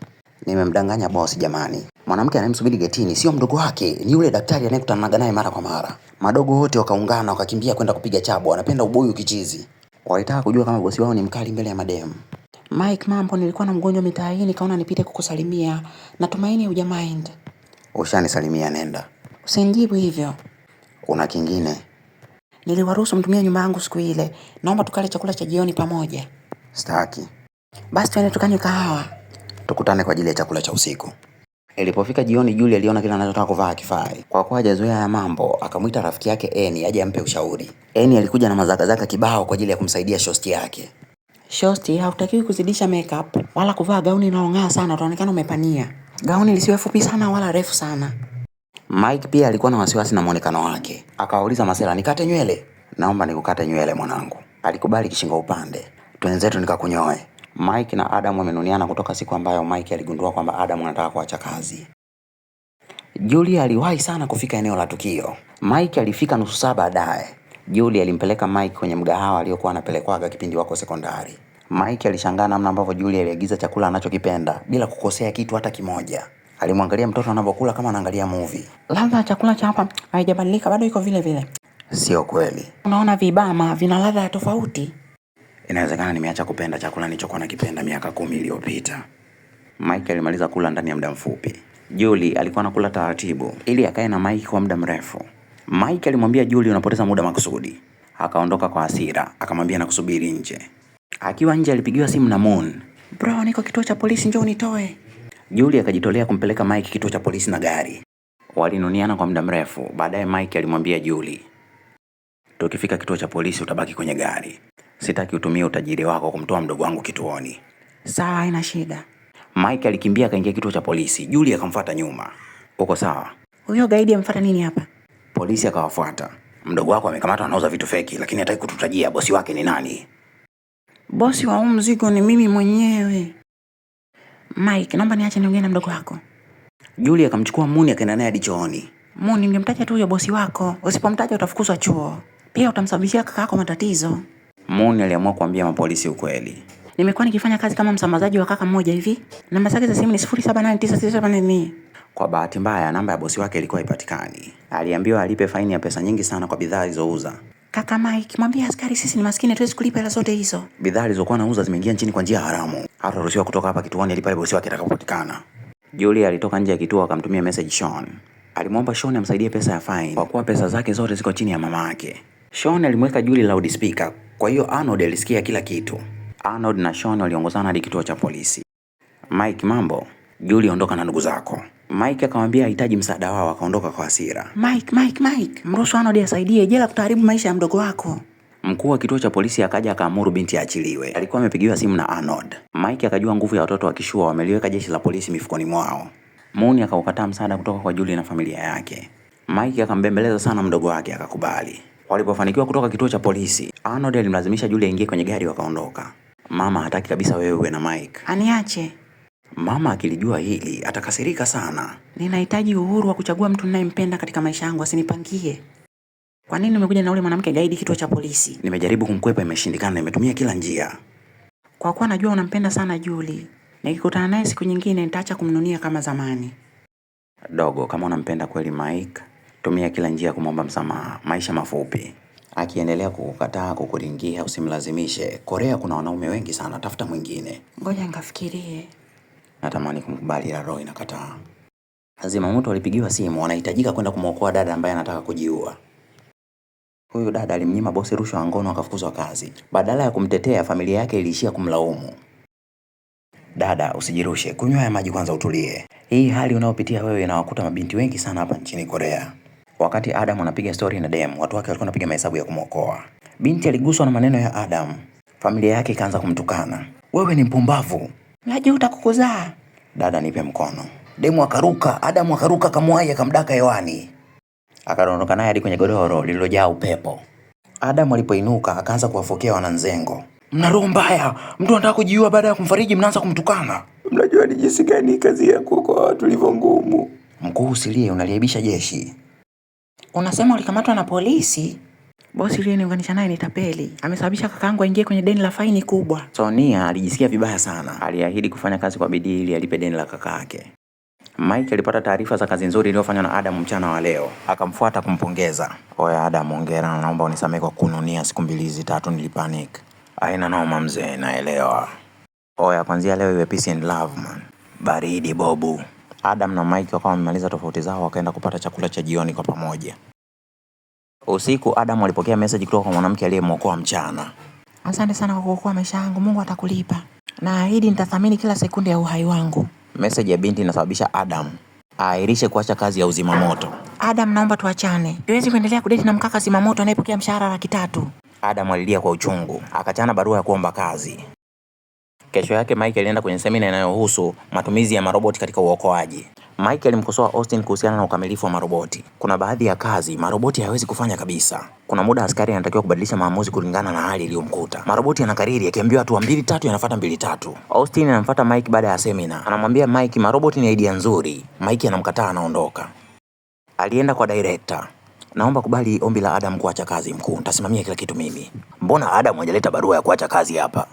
nimemdanganya boss jamani. Mwanamke anayemsubiri getini sio mdogo wake, ni yule daktari anayekutana naye mara kwa mara. Madogo wote wakaungana wakakimbia kwenda kupiga chabo, anapenda ubuyu kichizi. Walitaka kujua kama bosi wao ni mkali mbele ya madem. Mike, mambo, nilikuwa na mgonjwa mitaa hii nikaona nipite kukusalimia. Natumaini hujamind. Ushanisalimia, nenda. Usinijibu hivyo. Una kingine? Niliwaruhusu mtumie nyumba yangu siku ile. Naomba tukale chakula cha jioni pamoja. Sitaki. Basi twende tukanywe kahawa. Tukutane kwa ajili ya chakula cha usiku. Ilipofika jioni, Julie aliona kila anachotaka kuvaa kifai. Kwa kuwa hajazoea ya mambo, akamwita rafiki yake Eni aje ampe ushauri. Eni alikuja na mazakazaka kibao kwa ajili ya kumsaidia shosti yake. Shosti, hautakiwi kuzidisha makeup wala kuvaa gauni linalong'aa sana, utaonekana umepania. Gauni lisiwe fupi sana wala refu sana. Mike pia alikuwa na wasiwasi na muonekano wake. Akawauliza masela, nikate nywele? Naomba nikukate nywele mwanangu. Alikubali kishingo upande. Twenzetu nikakunyoe. Mike na Adam wamenuniana kutoka siku ambayo Mike aligundua kwamba Adam anataka kuacha kazi. Julie aliwahi sana kufika eneo la tukio. Mike alifika nusu saa baadaye. Julie alimpeleka Mike kwenye mgahawa aliyokuwa anapelekwaga kipindi wako sekondari. Mike alishangaa namna ambavyo Julie aliagiza chakula anachokipenda bila kukosea kitu hata kimoja. Alimwangalia mtoto anapokula kama anaangalia movie. Ladha ya chakula cha hapa haijabadilika, bado iko vile vile. Sio kweli. Unaona vibama vina ladha ya tofauti. Inawezekana nimeacha kupenda chakula nilichokuwa nakipenda miaka 10 iliyopita. Mike alimaliza kula ndani ya muda mfupi. Julie alikuwa anakula taratibu ili akae na Mike kwa muda mrefu. Mike alimwambia Julie, unapoteza muda makusudi. Akaondoka kwa hasira, akamwambia nakusubiri nje. Akiwa nje alipigiwa simu na Moon. Bro, niko kituo cha polisi, njoo unitoe. Julie akajitolea kumpeleka Mike kituo cha polisi na gari. Walinuniana kwa muda mrefu. Baadaye Mike alimwambia Julie, tukifika kituo cha polisi utabaki kwenye gari. Sitaki utumie utajiri wako kumtoa mdogo wangu kituoni. Sawa, haina shida. Mike alikimbia akaingia kituo cha polisi. Julie akamfuata nyuma. Uko sawa? Huyo gaidi amfuata nini hapa? Polisi akawafuata. Mdogo wako amekamatwa anauza vitu feki, lakini hataki kututajia bosi wake ni nani. Bosi wa mzigo ni mimi mwenyewe. Mike, naomba niache niongee na mdogo wako. Julie akamchukua Muni akaenda naye hadi chooni. Muni, ningemtaja tu huyo bosi wako. Usipomtaja utafukuzwa chuo. Pia utamsababishia kaka yako matatizo. Muni aliamua kuambia mapolisi ukweli. Nimekuwa nikifanya kazi kama msambazaji wa kaka mmoja hivi. Namba zake za simu ni 07896744. Kwa bahati mbaya namba ya bosi wake ilikuwa haipatikani. Aliambiwa alipe faini ya pesa nyingi sana kwa bidhaa alizouza. Kaka Mike, mwambie askari sisi ni maskini, tuwezi kulipa hela zote hizo. Bidhaa alizokuwa anauza zimeingia nchini kwa njia haramu. Hataruhusiwa kutoka hapa kituoni hadi pale bosi wake atakapopatikana. Julie alitoka nje ya kituo akamtumia message Sean. Alimwomba Sean amsaidie pesa ya fine kwa kuwa pesa zake zote ziko chini ya mama yake. Sean alimweka Julie loudspeaker, kwa hiyo Arnold alisikia kila kitu. Arnold na Sean waliongozana hadi kituo cha polisi. Mike, mambo? Julie, ondoka na ndugu zako. Mike akamwambia hahitaji msaada wao, akaondoka kwa hasira. Mike, mruhusu Arnold asaidie, jela kutaharibu maisha ya mdogo wako. Mkuu wa kituo cha polisi akaja akaamuru binti aachiliwe. Alikuwa amepigiwa simu na Arnold. Mike akajua nguvu ya watoto wa kishua wameliweka jeshi la polisi mifukoni mwao. Moon akaukataa msaada kutoka kwa Julie na familia yake. Mike akambembeleza sana mdogo wake akakubali. Walipofanikiwa kutoka kituo cha polisi, Arnold alimlazimisha Julie aingie kwenye gari wakaondoka. Mama hataki kabisa wewe uwe na Mike. Aniache. Mama akilijua hili atakasirika sana. Ninahitaji uhuru wa kuchagua mtu ninayempenda katika maisha yangu, asinipangie. Kwa nini umekuja na ule mwanamke gaidi kituo cha polisi? Nimejaribu kumkwepa imeshindikana, nimetumia kila njia. Kwa kuwa najua unampenda sana Julie. Nikikutana naye siku nyingine nitaacha kumnunia kama zamani. Dogo, kama unampenda kweli Mike, tumia kila njia kumwomba msamaha. Maisha mafupi. Akiendelea kukukataa, kukuringia, usimlazimishe. Korea kuna wanaume wengi sana, tafuta mwingine. Ngoja nikafikirie. Natamani kumkubali ila roho inakataa. Zimamoto walipigiwa simu, wanahitajika kwenda kumwokoa dada ambaye anataka kujiua. Huyu dada alimnyima bosi rushwa ya ngono akafukuzwa kazi. Badala ya kumtetea, familia yake iliishia kumlaumu. Dada, usijirushe, kunywa ya maji kwanza utulie. Hii hali unayopitia wewe inawakuta mabinti wengi sana hapa nchini Korea. Wakati Adam anapiga story na Dem, watu wake walikuwa wanapiga mahesabu ya kumwokoa. Binti aliguswa na maneno ya Adam. Familia yake ikaanza kumtukana, wewe ni mpumbavu, najuta kukuzaa. Dada nipe mkono. Demu akaruka, Adamu akaruka kamwai akamdaka hewani. Akadondoka naye hadi kwenye godoro lililojaa upepo. Adamu alipoinuka akaanza kuwafokea wananzengo. Mna roho mbaya, mtu anataka kujiua baada ya kumfariji mnaanza kumtukana. Mnajua ni jinsi gani kazi yako kwa watu ilivyo ngumu. Mkuu usilie, unaliaibisha jeshi. Unasema ulikamatwa na polisi? Bosi yule niunganisha naye ni tapeli. Amesababisha kakaangu aingie kwenye deni la faini kubwa. Sonia alijisikia vibaya sana. Aliahidi kufanya kazi kwa bidii ili alipe deni la kaka yake. Mike alipata taarifa za kazi nzuri iliyofanywa na Adam mchana wa leo. Akamfuata kumpongeza. Oya Adam, hongera na naomba unisamehe kwa kununia siku 2-3 nilipanic. Haina noma mzee, naelewa. Oya, kwanzia leo iwe peace and love man. Baridi bobu. Adam na Mike wakawa wamemaliza tofauti zao wakaenda kupata chakula cha jioni kwa pamoja. Usiku Adam alipokea message kutoka kwa mwanamke aliyemwokoa mchana. Asante sana kwa kuokoa maisha yangu, Mungu atakulipa. Naahidi nitathamini kila sekunde ya uhai wangu. Message ya binti inasababisha Adam aahirishe kuacha kazi ya uzima moto. Adam, naomba tuachane. Siwezi kuendelea kudeti na mkaka zima moto anayepokea mshahara 300,000. Adam alilia kwa uchungu, akachana barua ya kuomba kazi. Kesho yake Mike alienda kwenye semina inayohusu matumizi ya maroboti katika uokoaji. Mike alimkosoa Austin kuhusiana na ukamilifu wa maroboti. Kuna baadhi ya kazi maroboti hayawezi kufanya kabisa. Kuna muda askari anatakiwa kubadilisha maamuzi kulingana na hali iliyomkuta. Maroboti anakariri akiambiwa hatua 2-3 yanafuata 2-3. Austin anamfuata Mike baada ya semina. Anamwambia Mike maroboti ni idea nzuri. Mike anamkataa, anaondoka. Alienda kwa director. Naomba kubali ombi la Adam kuacha kazi mkuu. Nitasimamia kila kitu mimi. Mbona Adam hajaleta barua ya kuacha kazi hapa?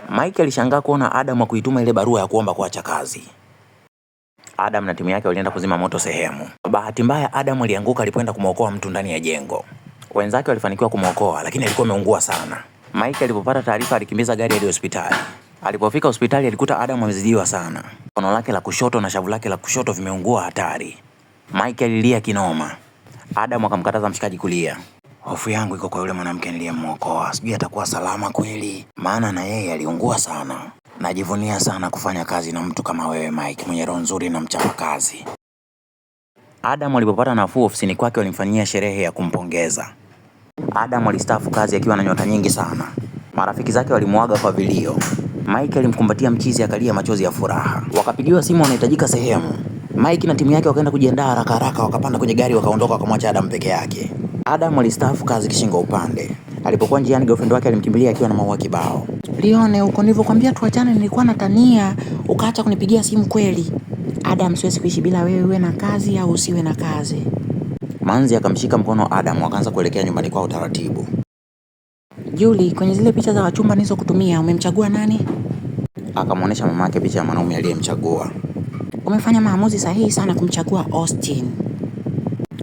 Mike alishangaa kuona Adam kuituma ile barua ya kuomba kuacha kazi. Adam na timu yake walienda kuzima moto sehemu. Bahati mbaya Adam alianguka alipoenda kumwokoa mtu ndani ya jengo. Wenzake walifanikiwa kumwokoa lakini alikuwa ameungua sana. Mike alipopata taarifa alikimbiza gari hadi hospitali. Alipofika hospitali alikuta Adam amezidiwa sana. Kono lake la kushoto na shavu lake la kushoto vimeungua hatari. Mike alilia kinoma. Adam akamkataza mshikaji kulia. Hofu yangu iko kwa yule mwanamke niliyemwokoa. Sijui atakuwa salama kweli, maana na yeye aliungua sana. Najivunia sana kufanya kazi na mtu kama wewe Mike, mwenye roho nzuri na mchapa kazi. Adam alipopata nafuu ofisini kwake walimfanyia sherehe ya kumpongeza. Adam alistaafu kazi akiwa na nyota nyingi sana. Marafiki zake walimuaga kwa vilio. Mike alimkumbatia mchizi akalia machozi ya furaha. Wakapigiwa simu wanahitajika sehemu. Mike na timu yake wakaenda kujiandaa haraka haraka, wakapanda kwenye gari wakaondoka wakamwacha Adam peke yake. Adam alistaafu kazi kishingo upande. Alipokuwa njiani girlfriend wake alimkimbilia akiwa na maua kibao. Lione huko nilivyokuambia tuachane, nilikuwa natania ukaacha kunipigia simu kweli. Adam, siwezi kuishi bila wewe, uwe na kazi au usiwe na kazi. Manzi akamshika mkono Adam wakaanza kuelekea nyumbani kwao taratibu. Julie, kwenye zile picha za wachumba nilizokutumia umemchagua nani? Akamuonesha mama yake picha ya mwanaume aliyemchagua. Umefanya maamuzi sahihi sana kumchagua Austin.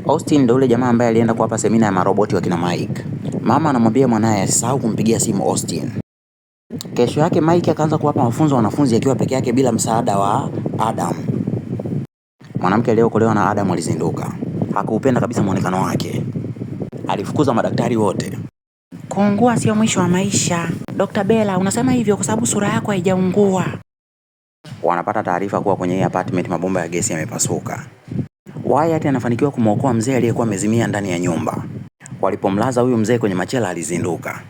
Austin ndio yule jamaa ambaye alienda kuwapa semina ya maroboti wa kina Mike. Mama anamwambia mwanae asisahau kumpigia simu Austin. Kesho yake Mike akaanza kuwapa mafunzo wanafunzi akiwa peke yake bila msaada wa Adam. Mwanamke aliyeokolewa na Adam alizinduka. Hakuupenda kabisa muonekano wake. Alifukuza madaktari wote. Kuungua sio mwisho wa maisha. Dr. Bella, unasema hivyo kwa sababu sura yako haijaungua. Wanapata taarifa kuwa kwenye apartment mabomba ya gesi yamepasuka. Wyatt anafanikiwa kumwokoa mzee aliyekuwa amezimia ndani ya nyumba. Walipomlaza huyu mzee kwenye machela alizinduka.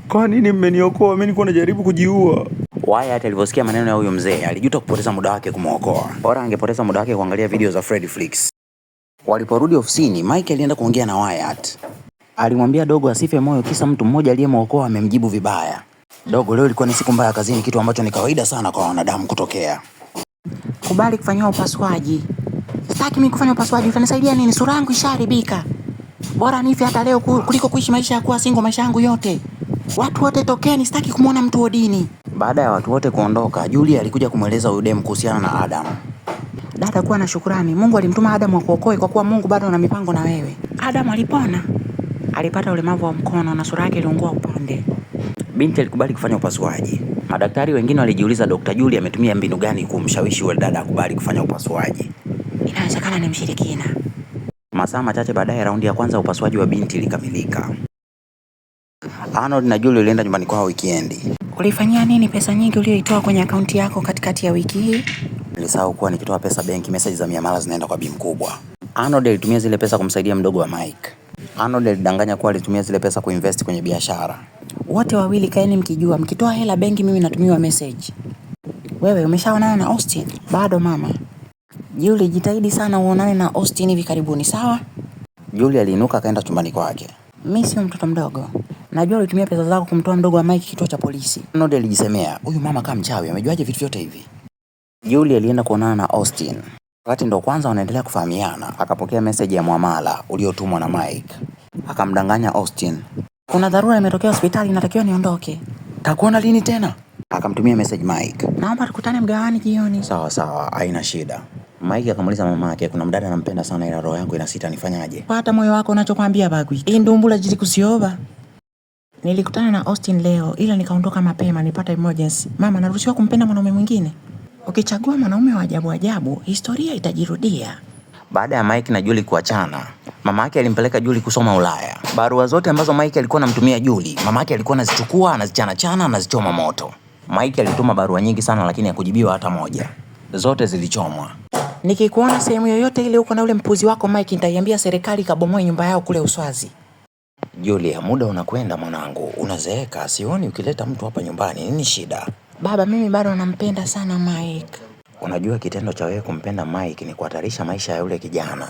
Kwa nini mmeniokoa? Mimi nilikuwa najaribu kujiua. Wyatt alivyosikia maneno ya huyu mzee alijuta kupoteza muda wake kumwokoa. Bora angepoteza muda wake kuangalia video za Freddy Flix. Waliporudi ofisini, Mike alienda kuongea na Wyatt. Alimwambia dogo asife moyo kisa mtu mmoja aliyemwokoa amemjibu vibaya. Dogo, leo ilikuwa ni siku mbaya kazini, kitu ambacho ni kawaida sana kwa wanadamu kutokea. Kubali kufanywa upasuaji. Sitaki mimi kufanya upasuaji, utanisaidia nini? Sura yangu isharibika. Bora nife hata leo kuliko kuishi maisha ya kuwa single maisha yangu yote. Watu wote tokeni, sitaki kumuona mtu odini. Baada ya watu wote kuondoka, Julie alikuja kumweleza huyu dem kuhusiana na Adam. Dada, kuwa na shukrani. Mungu alimtuma Adam akuokoe kwa kuwa Mungu bado ana mipango na wewe. Adam alipona. Alipata ulemavu wa mkono na sura yake iliungua upande. Binti alikubali kufanya upasuaji. Madaktari wengine walijiuliza Dr. Julie ametumia mbinu gani kumshawishi yule dada akubali kufanya upasuaji. Inawezekana ni mshirikina. Masaa machache baadaye raundi ya kwanza upasuaji wa binti ilikamilika. Arnold na Julie walienda nyumbani kwao weekend. Ulifanyia nini pesa nyingi uliyoitoa kwenye akaunti yako katikati ya wiki hii? Nilisahau kuwa nikitoa pesa benki message za miamala zinaenda kwa bi mkubwa. Arnold alitumia zile pesa kumsaidia mdogo wa Mike. Arnold alidanganya kuwa alitumia zile pesa kuinvest kwenye biashara. Wote wawili kaeni mkijua, mkitoa hela benki mimi natumiwa message. Wewe umeshaonana na Austin? Bado mama. Julie, jitahidi sana uonane na Austin hivi karibuni, sawa? Julie aliinuka akaenda chumbani kwake. Mimi sio mtoto mdogo. Najua ulitumia pesa zako kumtoa mdogo wa Mike kituo cha polisi. Arnold alijisemea, huyu mama kama mchawi, amejuaje vitu vyote hivi? Julie alienda kuonana na Austin. Wakati ndo kwanza wanaendelea kufahamiana, akapokea message ya muamala uliotumwa na Mike. Akamdanganya Austin. Kuna dharura imetokea hospitali, natakiwa niondoke. Takuona lini tena? Akamtumia message Mike. Naomba tukutane mgawani jioni. Sawa sawa, haina shida. Mike akamuuliza mama yake, kuna mdada anampenda sana ila roho yangu inasita nifanyaje? Pata moyo wako unachokwambia bagwi. Hii ndumbula jili kusioba. Nilikutana na Austin leo ila nikaondoka mapema nipata emergency. Mama, naruhusiwa kumpenda mwanaume mwingine? Ukichagua mwanaume wa ajabu ajabu, historia itajirudia. Baada ya Mike na Julie kuachana, mama yake alimpeleka Julie kusoma Ulaya. Barua zote ambazo Mike alikuwa anamtumia Julie, mama yake alikuwa anazichukua, anazichana, anazichoma moto. Mike alituma barua nyingi sana lakini hakujibiwa hata moja. Zote zilichomwa. Nikikuona sehemu yoyote ile uko na ule mpuzi wako Mike, nitaiambia serikali kabomoe nyumba yao kule Uswazi. Julia, muda unakwenda mwanangu, unazeeka, sioni ukileta mtu hapa nyumbani, nini shida? Baba, mimi bado nampenda sana Mike. Unajua kitendo cha wewe kumpenda Mike ni kuhatarisha maisha ya yule kijana.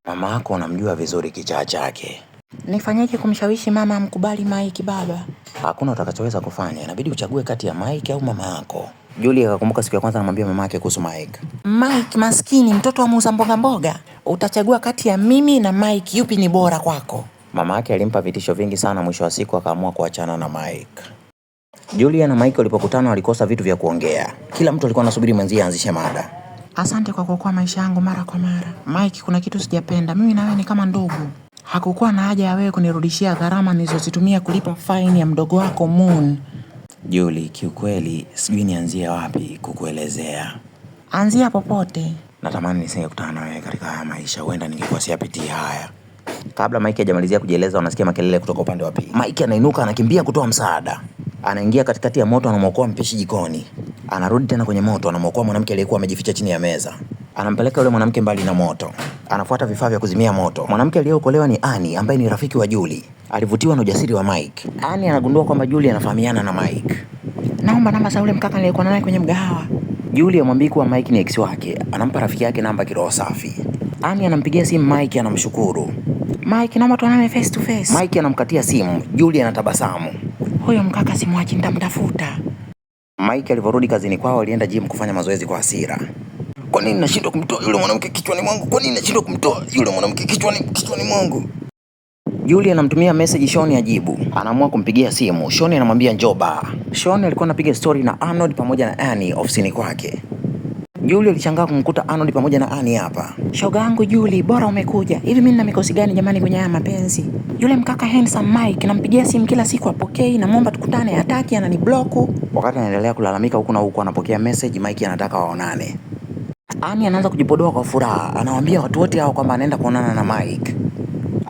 Mama yako unamjua vizuri kichaa chake. Nifanyaje kumshawishi mama amkubali Mike baba? Hakuna utakachoweza kufanya, inabidi uchague kati ya Mike au mama yako. Julia akakumbuka siku ya kwanza anamwambia mama yake kuhusu Mike. Mike maskini, mtoto wa muuza mboga mboga. Utachagua kati ya mimi na Mike, yupi ni bora kwako? Mama yake alimpa vitisho vingi sana, mwisho wa siku akaamua kuachana na Mike. Julia na Mike walipokutana walikosa vitu vya kuongea. Kila mtu alikuwa anasubiri mwenzie aanzishe mada. Asante kwa kuokoa maisha yangu mara kwa mara. Mike, kuna kitu sijapenda. Mimi na wewe ni kama ndugu. Hakukuwa na haja ya wewe kunirudishia gharama nilizozitumia kulipa fine ya mdogo wako Moon. Julie, kiukweli sijui nianzie wapi kukuelezea. Anzia popote. Natamani nisingekutana na wewe katika haya maisha, huenda ningekuwa siyapitia haya. Kabla Mike hajamalizia kujieleza, wanasikia makelele kutoka upande wa pili. Mike anainuka, anakimbia kutoa msaada. Anaingia katikati ya moto, anamwokoa mpishi jikoni. Anarudi tena kwenye moto, anamwokoa mwanamke aliyekuwa amejificha chini ya meza. Anampeleka yule mwanamke mbali na moto. Anafuata vifaa vya kuzimia moto. Mwanamke aliyeokolewa ni Annie ambaye ni rafiki wa Julie. Alivutiwa na ujasiri wa Mike. Annie anagundua kwamba Julie anafahamiana na Mike. Naomba namba za yule mkaka niliyekuwa naye kwenye mgahawa. Julie amwambia kuwa Mike ni ex wake. Anampa rafiki yake namba kiroho safi. Annie anampigia simu Mike, anamshukuru. Mike, naomba tuonane face to face. Mike anamkatia simu. Julie anatabasamu. Huyo mkaka simwachi, nitamtafuta. Mike alivorudi kazini kwao alienda gym kufanya mazoezi kwa hasira. Kwa nini nashindwa kumtoa yule mwanamke kichwani mwangu? Kwa nini nashindwa kumtoa yule mwanamke kichwani mwangu? Julie anamtumia message Shoni ajibu. Anaamua kumpigia simu. Shoni anamwambia njoo bar. Shoni alikuwa anapiga story na Arnold pamoja na Annie ofisini kwake. Julie alishangaa kumkuta Arnold pamoja na Annie hapa. Shoga yangu Julie, bora umekuja. Hivi mimi nina mikosi gani jamani kwenye haya mapenzi? Yule mkaka handsome Mike nampigia simu kila siku apokei, namuomba tukutane hataki, ananiblock. Wakati anaendelea kulalamika huku na huku anapokea message Mike anataka waonane. Annie anaanza kujipodoa kwa furaha. Anawaambia watu wote hao kwamba anaenda kuonana na Mike.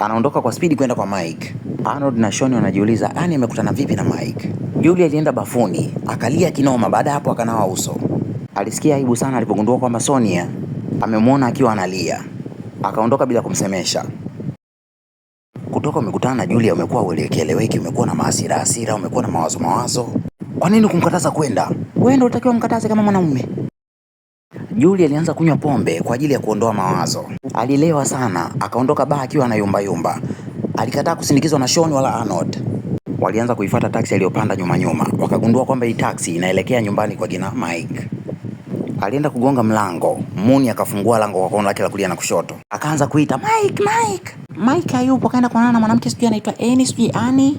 Anaondoka kwa spidi kwenda kwa Mike. Arnold na Shoni wanajiuliza Annie amekutana vipi na Mike. Julie alienda bafuni, akalia kinoma, baada hapo akanawa uso. Alisikia aibu sana alipogundua kwamba Sonia amemwona akiwa analia. Akaondoka bila kumsemesha. Kutoka umekutana na Julia umekuwa ueleweki, umekuwa na hasira, umekuwa na mawazo. Kwa nini kumkataza kwenda? Wewe ndio utakiwa mkataze kama mwanaume. Julia alianza kunywa pombe kwa ajili ya kuondoa mawazo. Alilewa sana, akaondoka baa akiwa na yumba. Alikataa kusindikizwa na Shoni wala Arnold. Walianza kuifuata taksi aliyopanda nyuma. Wakagundua kwamba hii taksi inaelekea nyumbani kwa kina Mike. Alienda kugonga mlango. Muni akafungua lango kwa kona lake la kulia na kushoto. Akaanza kuita Mike. Mike hayupo, kaenda kuonana na mwanamke sijui anaitwa Annie.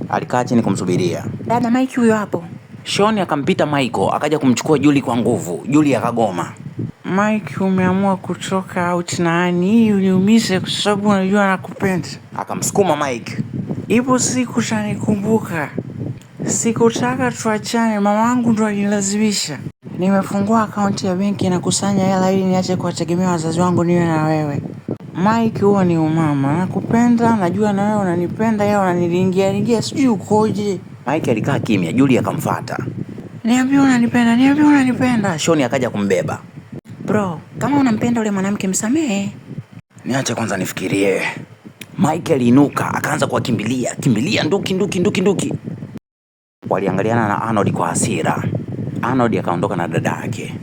Alikaa chini kumsubiria. Dada Mike huyo hapo. Shoni akampita Michael, akaja kumchukua Julie kwa nguvu. Julie akagoma. Mike, umeamua kutoka out na Annie, hii uniumize kwa sababu unajua nakupenda. Akamsukuma Mike. Ipo siku utanikumbuka. Sikutaka tuachane, mama wangu ndo alinilazimisha. Nimefungua akaunti ya benki na kusanya hela ili niache kuwategemea wazazi wangu niwe na wewe. Mike, huo ni umama. Nakupenda, najua na wewe unanipenda, yeye unaniringia, sijui ukoje. Mike alikaa kimya, Julie akamfuata. Niambie unanipenda. Shoni akaja kumbeba. Bro, kama unampenda ule mwanamke msamehe. Niache kwanza nifikirie. Mike aliinuka akaanza kuwakimbilia, kimbilia nduki. Waliangaliana na Arnold kwa hasira. Arnold akaondoka na dada yake.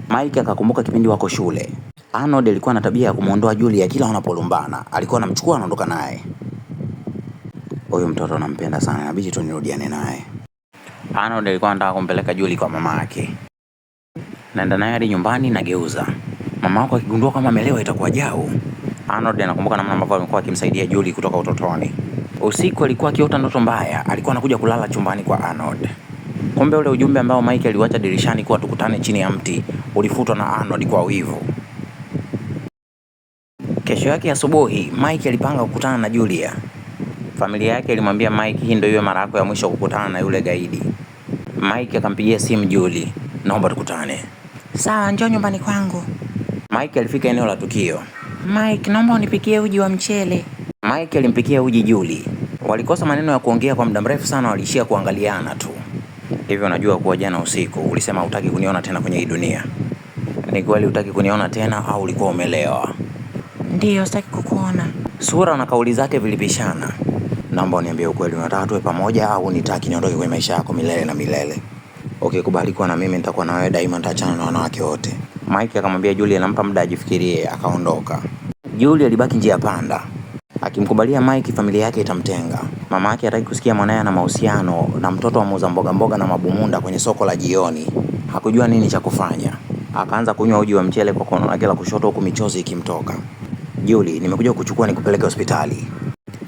Mike akakumbuka kipindi wako shule. Arnold alikuwa na tabia ya kumuondoa Julia kila wanapolumbana. Alikuwa anamchukua anaondoka naye. Huyu mtoto nampenda sana, inabidi tu nirudiane naye. Arnold alikuwa anataka kumpeleka Julie kwa mama yake. Naenda naye hadi nyumbani na geuza. Mama yako akigundua kama amelewa itakuwa jao. Arnold anakumbuka namna ambavyo alikuwa akimsaidia Julie kutoka utotoni. Usiku alikuwa akiota ndoto mbaya, alikuwa anakuja kulala chumbani kwa Arnold. Kumbe ule ujumbe ambao Mike aliuacha dirishani kuwa tukutane chini ya mti ulifutwa na Arnold kwa wivu. Kesho yake asubuhi, Mike alipanga kukutana na Julia. Familia yake ilimwambia Mike hii ndio iwe mara yako ya mwisho kukutana na yule gaidi. Mike akampigia simu Julie, naomba tukutane. Sawa, njoo nyumbani kwangu. Mike alifika eneo la tukio. Mike, naomba unipikie uji wa mchele. Mike alimpikia uji Julie. Walikosa maneno ya kuongea kwa muda mrefu sana, walishia kuangaliana tu. Hivyo najua kuwa jana usiku ulisema hutaki kuniona tena kwenye hii dunia. Ni kweli hutaki kuniona tena au ulikuwa umelewa? Ndiyo, sitaki kukuona. Sura na kauli zake vilipishana. Naomba uniambie ukweli, unataka tuwe pamoja au unitaki niondoke kwenye maisha yako milele na milele? Ukikubali kuwa na mimi nitakuwa na wewe daima, nitaachana na wanawake wote. Mike akamwambia Julie anampa muda ajifikirie, akaondoka. Julie alibaki njia panda. Akimkubalia Mike familia yake itamtenga. Mama yake hataki kusikia mwanae ana mahusiano na mtoto wa muuza mboga na mabumunda kwenye soko la jioni. Hakujua nini cha kufanya. Akaanza kunywa uji wa mchele kwa kono lake la kushoto huku michozi ikimtoka. Julie, nimekuja kukuchukua nikupeleke hospitali.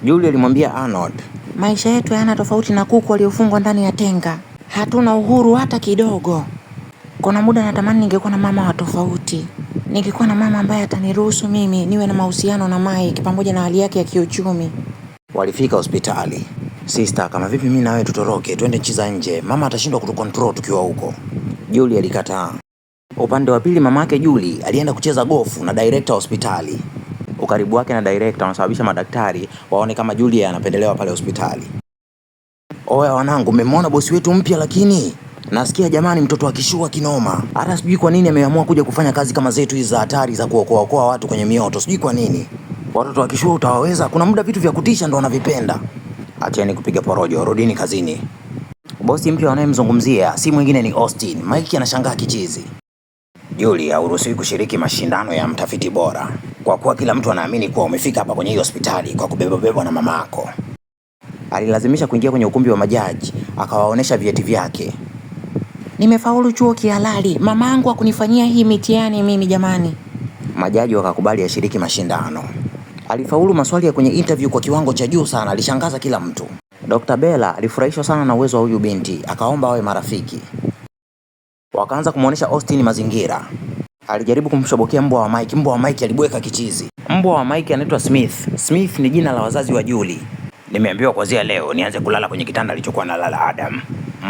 Julie alimwambia Arnold, maisha yetu hayana tofauti na kuku waliofungwa ndani ya tenga. Hatuna uhuru hata kidogo. Kuna muda natamani ningekuwa na mama wa tofauti. Ningekuwa na mama ambaye ataniruhusu mimi niwe na mahusiano na Mike pamoja na hali yake ya kiuchumi. Walifika hospitali. Sister, kama vipi mimi na wewe tutoroke twende nchi za nje, mama atashindwa kutukontrol tukiwa huko. Julie alikataa. Upande wa pili mamake Julie alienda kucheza gofu na director hospitali. Ukaribu wake na director unasababisha madaktari waone kama Julie anapendelewa pale hospitali. Oya wanangu, mmemwona bosi wetu mpya lakini? Nasikia jamani mtoto akishua kinoma. Hata sijui kwa nini ameamua kuja kufanya kazi kama zetu hizi za hatari za kuokoa watu kwenye mioto. Sijui kwa nini. Watoto akishua utawaweza? Kuna muda vitu vya kutisha ndo wanavipenda. Acheni kupiga porojo, rudini kazini. Bosi mpya wanayemzungumzia si mwingine ni Austin. Mike anashangaa kichizi. Julie, hauruhusiwi kushiriki mashindano ya mtafiti bora, kwa kuwa kila mtu anaamini kuwa umefika hapa kwenye hiyo hospitali kwa kubebwa na mamako. Alilazimisha kuingia kwenye ukumbi wa majaji, akawaonesha vyeti vyake. Nimefaulu chuo kihalali. Mamangu hakunifanyia hii mitihani mimi jamani. Majaji wakakubali ashiriki mashindano. Alifaulu maswali ya kwenye interview kwa kiwango cha juu sana, alishangaza kila mtu. Dr. Bella alifurahishwa sana na uwezo wa huyu binti, akaomba awe marafiki. Wakaanza kumuonesha Austin mazingira. Alijaribu kumshobokea mbwa wa Mike. Mbwa wa Mike alibweka kichizi. Mbwa wa Mike anaitwa Smith. Smith ni jina la wazazi wa Julie. Nimeambiwa kuanzia leo nianze kulala kwenye kitanda alichokuwa analala Adam.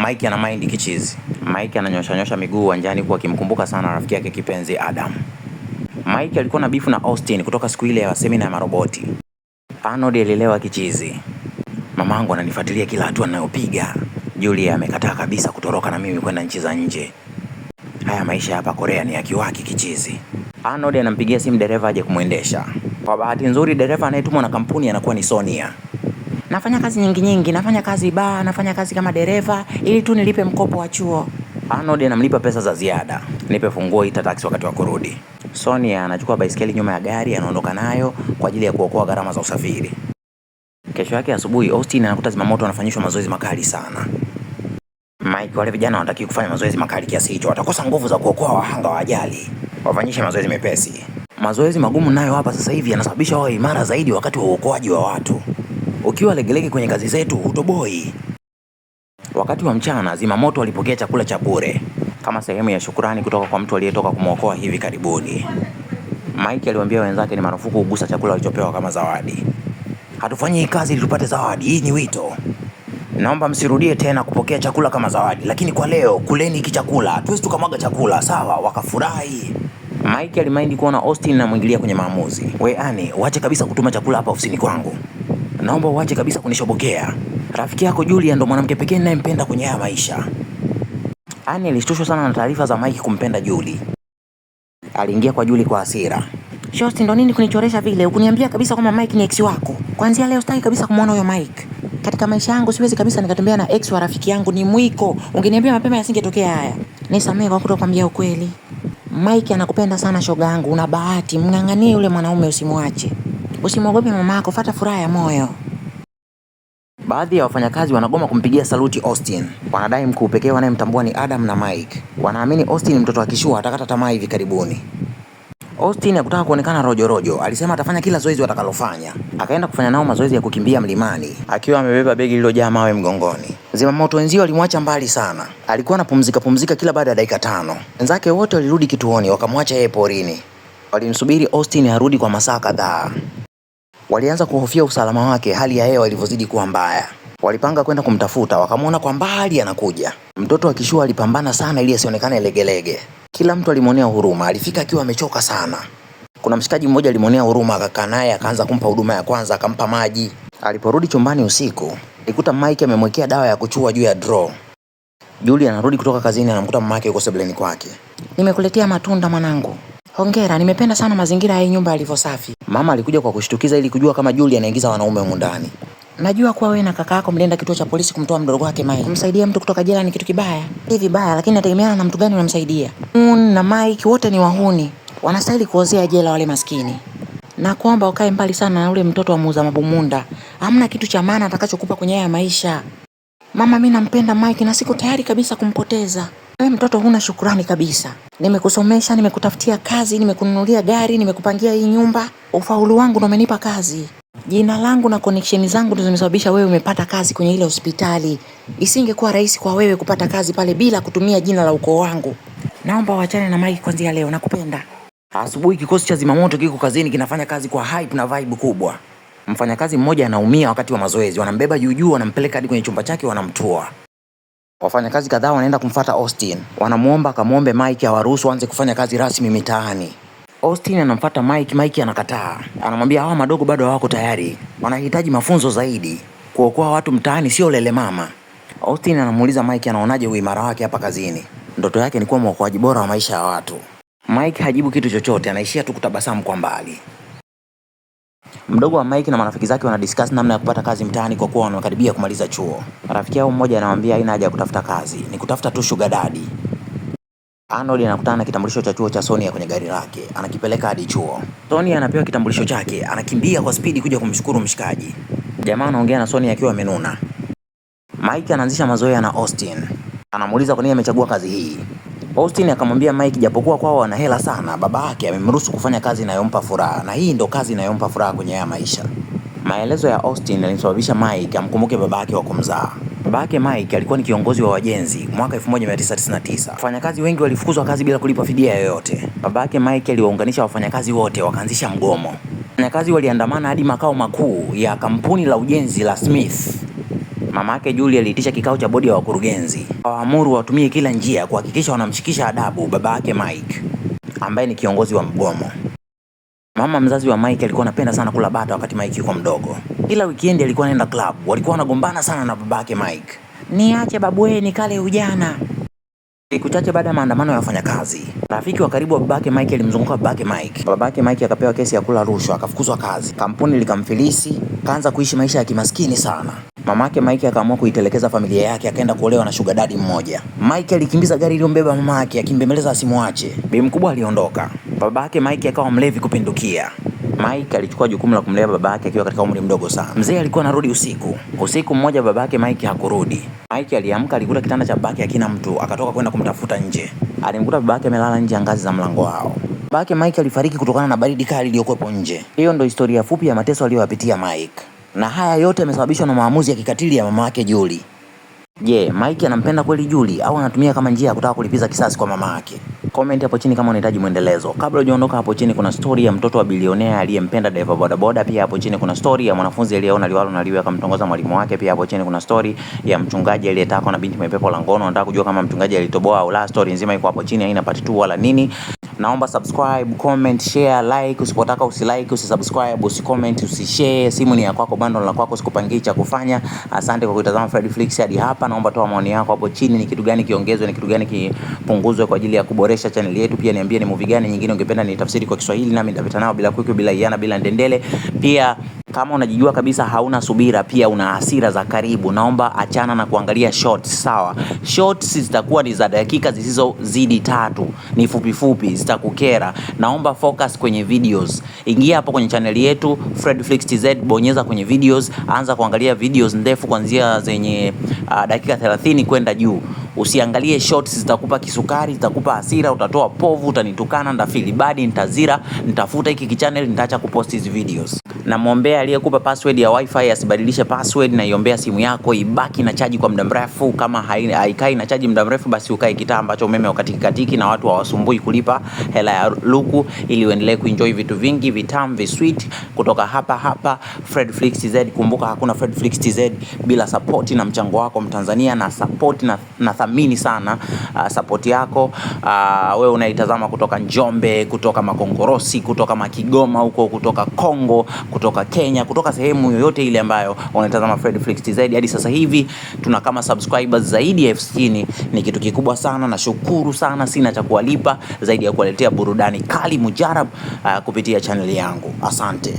Mike ana mind kichizi. Mike ananyosha miguu uwanjani kwa kimkumbuka sana rafiki yake kipenzi Adam. Mike alikuwa na bifu na Austin kutoka siku ile ya semina ya maroboti. Arnold alielewa kichizi. Mamangu ananifuatilia kila hatua ninayopiga. Julia amekataa kabisa kutoroka na mimi kwenda nchi za nje. Haya maisha hapa Korea ni ya kiwaki kichizi. Arnold anampigia simu dereva aje kumuendesha. Kwa bahati nzuri dereva anayetumwa na kampuni anakuwa ni Sonia. Nafanya kazi nyingi, nafanya kazi bar, nafanya kazi kama dereva ili tu nilipe mkopo wa chuo. Arnold anamlipa pesa za ziada. Nipe funguo ita taxi wakati wa kurudi. Sonia anachukua baisikeli nyuma ya gari anaondoka nayo kwa ajili ya kuokoa gharama za usafiri. Kesho yake asubuhi Austin anakuta zimamoto wanafanyishwa mazoezi makali sana. Mike, wale vijana wanataka kufanya mazoezi makali kiasi hicho, watakosa nguvu za kuokoa wahanga wa ajali. Wafanyishe mazoezi mepesi. Mazoezi magumu nayo hapa sasa hivi yanasababisha wawe imara zaidi wakati wa uokoaji wa watu. Ukiwa legelege kwenye kazi zetu hutoboi. Wakati wa mchana zimamoto walipokea chakula cha bure kama sehemu ya shukrani kutoka kwa mtu aliyetoka kumwokoa hivi karibuni. Mike aliwaambia wenzake ni marufuku kugusa chakula walichopewa kama zawadi. Hatufanyi kazi ili tupate zawadi, hii ni wito. Naomba msirudie tena kupokea chakula kama zawadi, lakini kwa leo kuleni hiki chakula. Tuwezi tukamwaga chakula, sawa? Wakafurahi. Mike alimaindi kuona Austin anamwingilia kwenye maamuzi. We Ani, uache kabisa kutuma chakula hapa ofisini kwangu. Naomba uache kabisa kunishobokea. Rafiki yako Julia ndo mwanamke pekee ninayempenda kwenye haya maisha. Ani alishtushwa sana na taarifa za Mike kumpenda Julie. Aliingia kwa Julie kwa hasira. Shosti, ndo nini kunichoresha vile? Ukuniambia kabisa kwamba Mike ni ex wako. Kuanzia leo sitaki kabisa kumuona huyo Mike. Katika maisha yangu siwezi kabisa nikatembea na ex wa rafiki yangu, ni mwiko. Ungeniambia mapema yasingetokea haya. Nisamehe kwa kutokwambia ukweli. Mike anakupenda sana shoga yangu, una bahati. Mng'ang'anie yule mwanaume, usimwache. Usimwogope mama yako, fuata furaha ya moyo. Baadhi ya wafanyakazi wanagoma kumpigia saluti Austin. Wanadai mkuu pekee wanayemtambua ni Adam na Mike. Wanaamini Austin mtoto wa kishua atakata tamaa hivi karibuni. Austin hakutaka kuonekana rojo. Alisema atafanya kila zoezi watakalofanya. Akaenda kufanya nao mazoezi ya kukimbia mlimani akiwa amebeba begi lililojaa mawe mgongoni. Zimamoto wenzio walimwacha mbali sana. Alikuwa anapumzika kila baada ya dakika 5. Wenzake wote walirudi kituoni wakamwacha yeye porini. Walimsubiri Austin arudi kwa masaa kadhaa. Walianza kuhofia usalama wake hali ya hewa ilivyozidi kuwa mbaya. Walipanga kwenda kumtafuta, wakamwona kwa mbali anakuja. Mtoto wa kishua alipambana sana ili asionekane legelege. Kila mtu alimwonea huruma, alifika akiwa amechoka sana. Kuna mshikaji mmoja alimwonea huruma, akakaa naye akaanza kumpa huduma ya kwanza, akampa maji. Aliporudi chumbani usiku, alikuta Mike amemwekea dawa ya kuchua juu ya draw. Julie anarudi kutoka kazini, anamkuta mamake yuko sebuleni kwake. Nimekuletea matunda mwanangu. Hongera, nimependa sana mazingira ya nyumba yalivyo safi. Mama alikuja kwa kushtukiza ili kujua kama Julie anaingiza wanaume humu ndani. Najua kuwa wewe na kaka yako mlienda kituo cha polisi kumtoa mdogo wake Mike. Kumsaidia mtu kutoka jela ni kitu kibaya. Si vibaya, lakini inategemeana na mtu gani unamsaidia. Na Mike wote ni wahuni. Wanastahili kuozea jela wale maskini. Na kuomba ukae mbali sana na ule mtoto wa muuza mabumunda. Hamna kitu cha maana atakachokupa kwenye haya maisha. Mama, mimi nampenda Mike na siko tayari kabisa kumpoteza. Wewe mtoto huna shukrani kabisa. Nimekusomesha, nimekutafutia kazi, nimekununulia gari, nimekupangia hii nyumba. Ufaulu wangu ndio umenipa kazi. Jina langu na connection zangu ndio zimesababisha wewe umepata kazi kwenye ile hospitali. Isingekuwa rahisi kwa wewe kupata kazi pale bila kutumia jina la ukoo wangu. Naomba uachane na Mike kuanzia leo, nakupenda. Asubuhi kikosi cha zimamoto kiko kazini kinafanya kazi kwa hype na vibe kubwa. Mfanyakazi mmoja anaumia wakati wa mazoezi, wanambeba juu, wanampeleka hadi kwenye chumba chake wanamtoa. Wafanyakazi kadhaa wanaenda kumfuata Austin. Wanamuomba akamwombe Mike awaruhusu aanze kufanya kazi rasmi mitaani. Austin anamfuata Mike, Mike anakataa. Anamwambia hawa madogo bado hawako tayari. Wanahitaji mafunzo zaidi. Kuokoa watu mtaani sio lele mama. Austin anamuuliza Mike anaonaje uimara wake hapa kazini. Ndoto yake ni kuwa mwokoaji bora wa maisha ya watu. Mike hajibu kitu chochote, anaishia tu kutabasamu kwa mbali. Mdogo wa Mike na marafiki zake wanadiscuss namna ya kupata kazi mtaani kwa kuwa wanakaribia kumaliza chuo. Rafiki yao mmoja anamwambia haina haja ya kutafuta kazi, ni kutafuta tu sugar daddy. Arnold anakutana na kitambulisho cha chuo cha Sonia kwenye gari lake, anakipeleka hadi chuo. Sonia anapewa kitambulisho chake, anakimbia kwa spidi kuja kumshukuru mshikaji. Jamaa anaongea na Sonia akiwa amenuna. Mike anaanzisha mazoea na Austin. Anamuuliza kwa nini amechagua kazi hii. Austin akamwambia Mike japokuwa kwao wana hela sana, baba yake amemruhusu kufanya kazi inayompa furaha na hii ndo kazi inayompa furaha kwenye haya maisha. Maelezo ya Austin yalimsababisha Mike amkumbuke baba yake wa kumzaa. Baba yake Mike alikuwa ni kiongozi wa wajenzi mwaka 1999. Wafanyakazi wengi walifukuzwa kazi bila kulipa fidia yoyote. Baba yake Mike aliwaunganisha wafanyakazi wote wakaanzisha mgomo. Wafanyakazi waliandamana hadi makao makuu ya kampuni la ujenzi la Smith. Mama yake Julie aliitisha kikao cha bodi ya wakurugenzi. Waamuru watumie kila njia kuhakikisha wanamshikisha adabu baba yake Mike ambaye ni kiongozi wa mgomo. Mama mzazi wa Mike alikuwa anapenda sana kula bata wakati Mike yuko mdogo. Kila weekend alikuwa anaenda club. Walikuwa wanagombana sana na baba yake Mike. Niache babu wewe nikale ujana. Siku chache baada ya maandamano ya wafanyakazi, rafiki wa karibu wa babake Mike alimzunguka babake Mike. Babake Mike akapewa kesi ya kula rushwa, akafukuzwa kazi. Kampuni likamfilisi, kaanza kuishi maisha ya kimaskini sana. Mamake Mike akaamua kuitelekeza familia yake, akaenda kuolewa na sugar daddy mmoja. Mike alikimbiza gari iliyombeba mamake akimbembeleza asimwache. Bibi mkubwa aliondoka. Babake Mike akawa mlevi kupindukia. Mike alichukua jukumu la kumlea babake akiwa katika umri mdogo sana. Mzee alikuwa anarudi usiku. Usiku mmoja babake Mike hakurudi. Mike aliamka, alikuta kitanda cha babake hakina mtu, akatoka kwenda kumtafuta nje. Alimkuta babake amelala nje ya ngazi za mlango wao. Babake Mike alifariki kutokana na baridi kali iliyokuwepo nje. Hiyo ndio historia fupi ya mateso aliyoyapitia Mike. Na haya yote yamesababishwa na maamuzi ya kikatili ya mama yake Julie. Je, Mike anampenda kweli Julie au anatumia kama njia ya kutaka kulipiza kisasi kwa mama yake? Comment hapo chini kama unahitaji muendelezo. Kabla hujaondoka, hapo chini kuna story ya mtoto wa bilionea aliyempenda dereva bodaboda. Pia hapo chini kuna story ya mwanafunzi aliyeona liwalo na liwe akamtongoza mwalimu wake. Pia hapo chini kuna story ya mchungaji aliyetakwa na binti mwenye pepo la ngono. Nataka kujua kama mchungaji alitoboa au la. Story nzima iko hapo chini, haina part 2 wala nini. Naomba subscribe, comment, share, like. Usipotaka usilike, usisubscribe, usicomment, usishare. Simu ni ya kwako, bundle la kwako, sikupangii cha kufanya. Asante kwa kutazama Fredflix hadi hapa. Naomba toa maoni yako hapo chini, ni kitu gani kiongezwe, ni kitu gani kipunguzwe kwa ajili ya kuboresha channel yetu. Pia niambie ni movie gani nyingine ungependa nitafsiri kwa Kiswahili, nami nitapita nao bila kuku, bila iana, bila ndendele. Pia Kama unajijua kabisa hauna subira, pia una hasira za karibu, naomba achana na kuangalia shorts, sawa? Shorts zitakuwa ni za dakika zisizozidi 3, ni fupi fupi, zitakukera. Naomba focus kwenye videos. Ingia hapo kwenye channel yetu Fredflix TZ, bonyeza kwenye videos, anza kuangalia videos ndefu kuanzia zenye dakika 30 kwenda juu. Usiangalie shorts, zitakupa kisukari, zitakupa hasira, utatoa povu, utanitukana, ndafili badi, nitazira, nitafuta hiki kichannel, nitaacha kupost hizi videos. Na muombea aliyekupa password ya wifi asibadilishe password, na iombea simu yako ibaki na chaji kwa muda mrefu. Kama haikai na chaji muda mrefu, basi ukae kitaa ambacho umeme ukatiki na watu hawasumbui kulipa hela ya luku, ili uendelee kuenjoy vitu vingi vitamu visweet kutoka hapa Fredflix TZ. Kumbuka hakuna Fredflix TZ bila support na mchango wako Mtanzania, na support na thamini sana support yako. Wewe unaitazama kutoka Njombe, kutoka Makongorosi, kutoka Makigoma huko, kutoka Kongo, kutoka Kenya, kutoka sehemu yoyote ile ambayo unatazama Fredflix TZ. Hadi sasa hivi tuna kama subscribers zaidi ya 60,000. Ni kitu kikubwa sana, na shukuru sana, sina cha kuwalipa zaidi ya kuwaletea burudani kali mujarab kupitia channel yangu. Asante.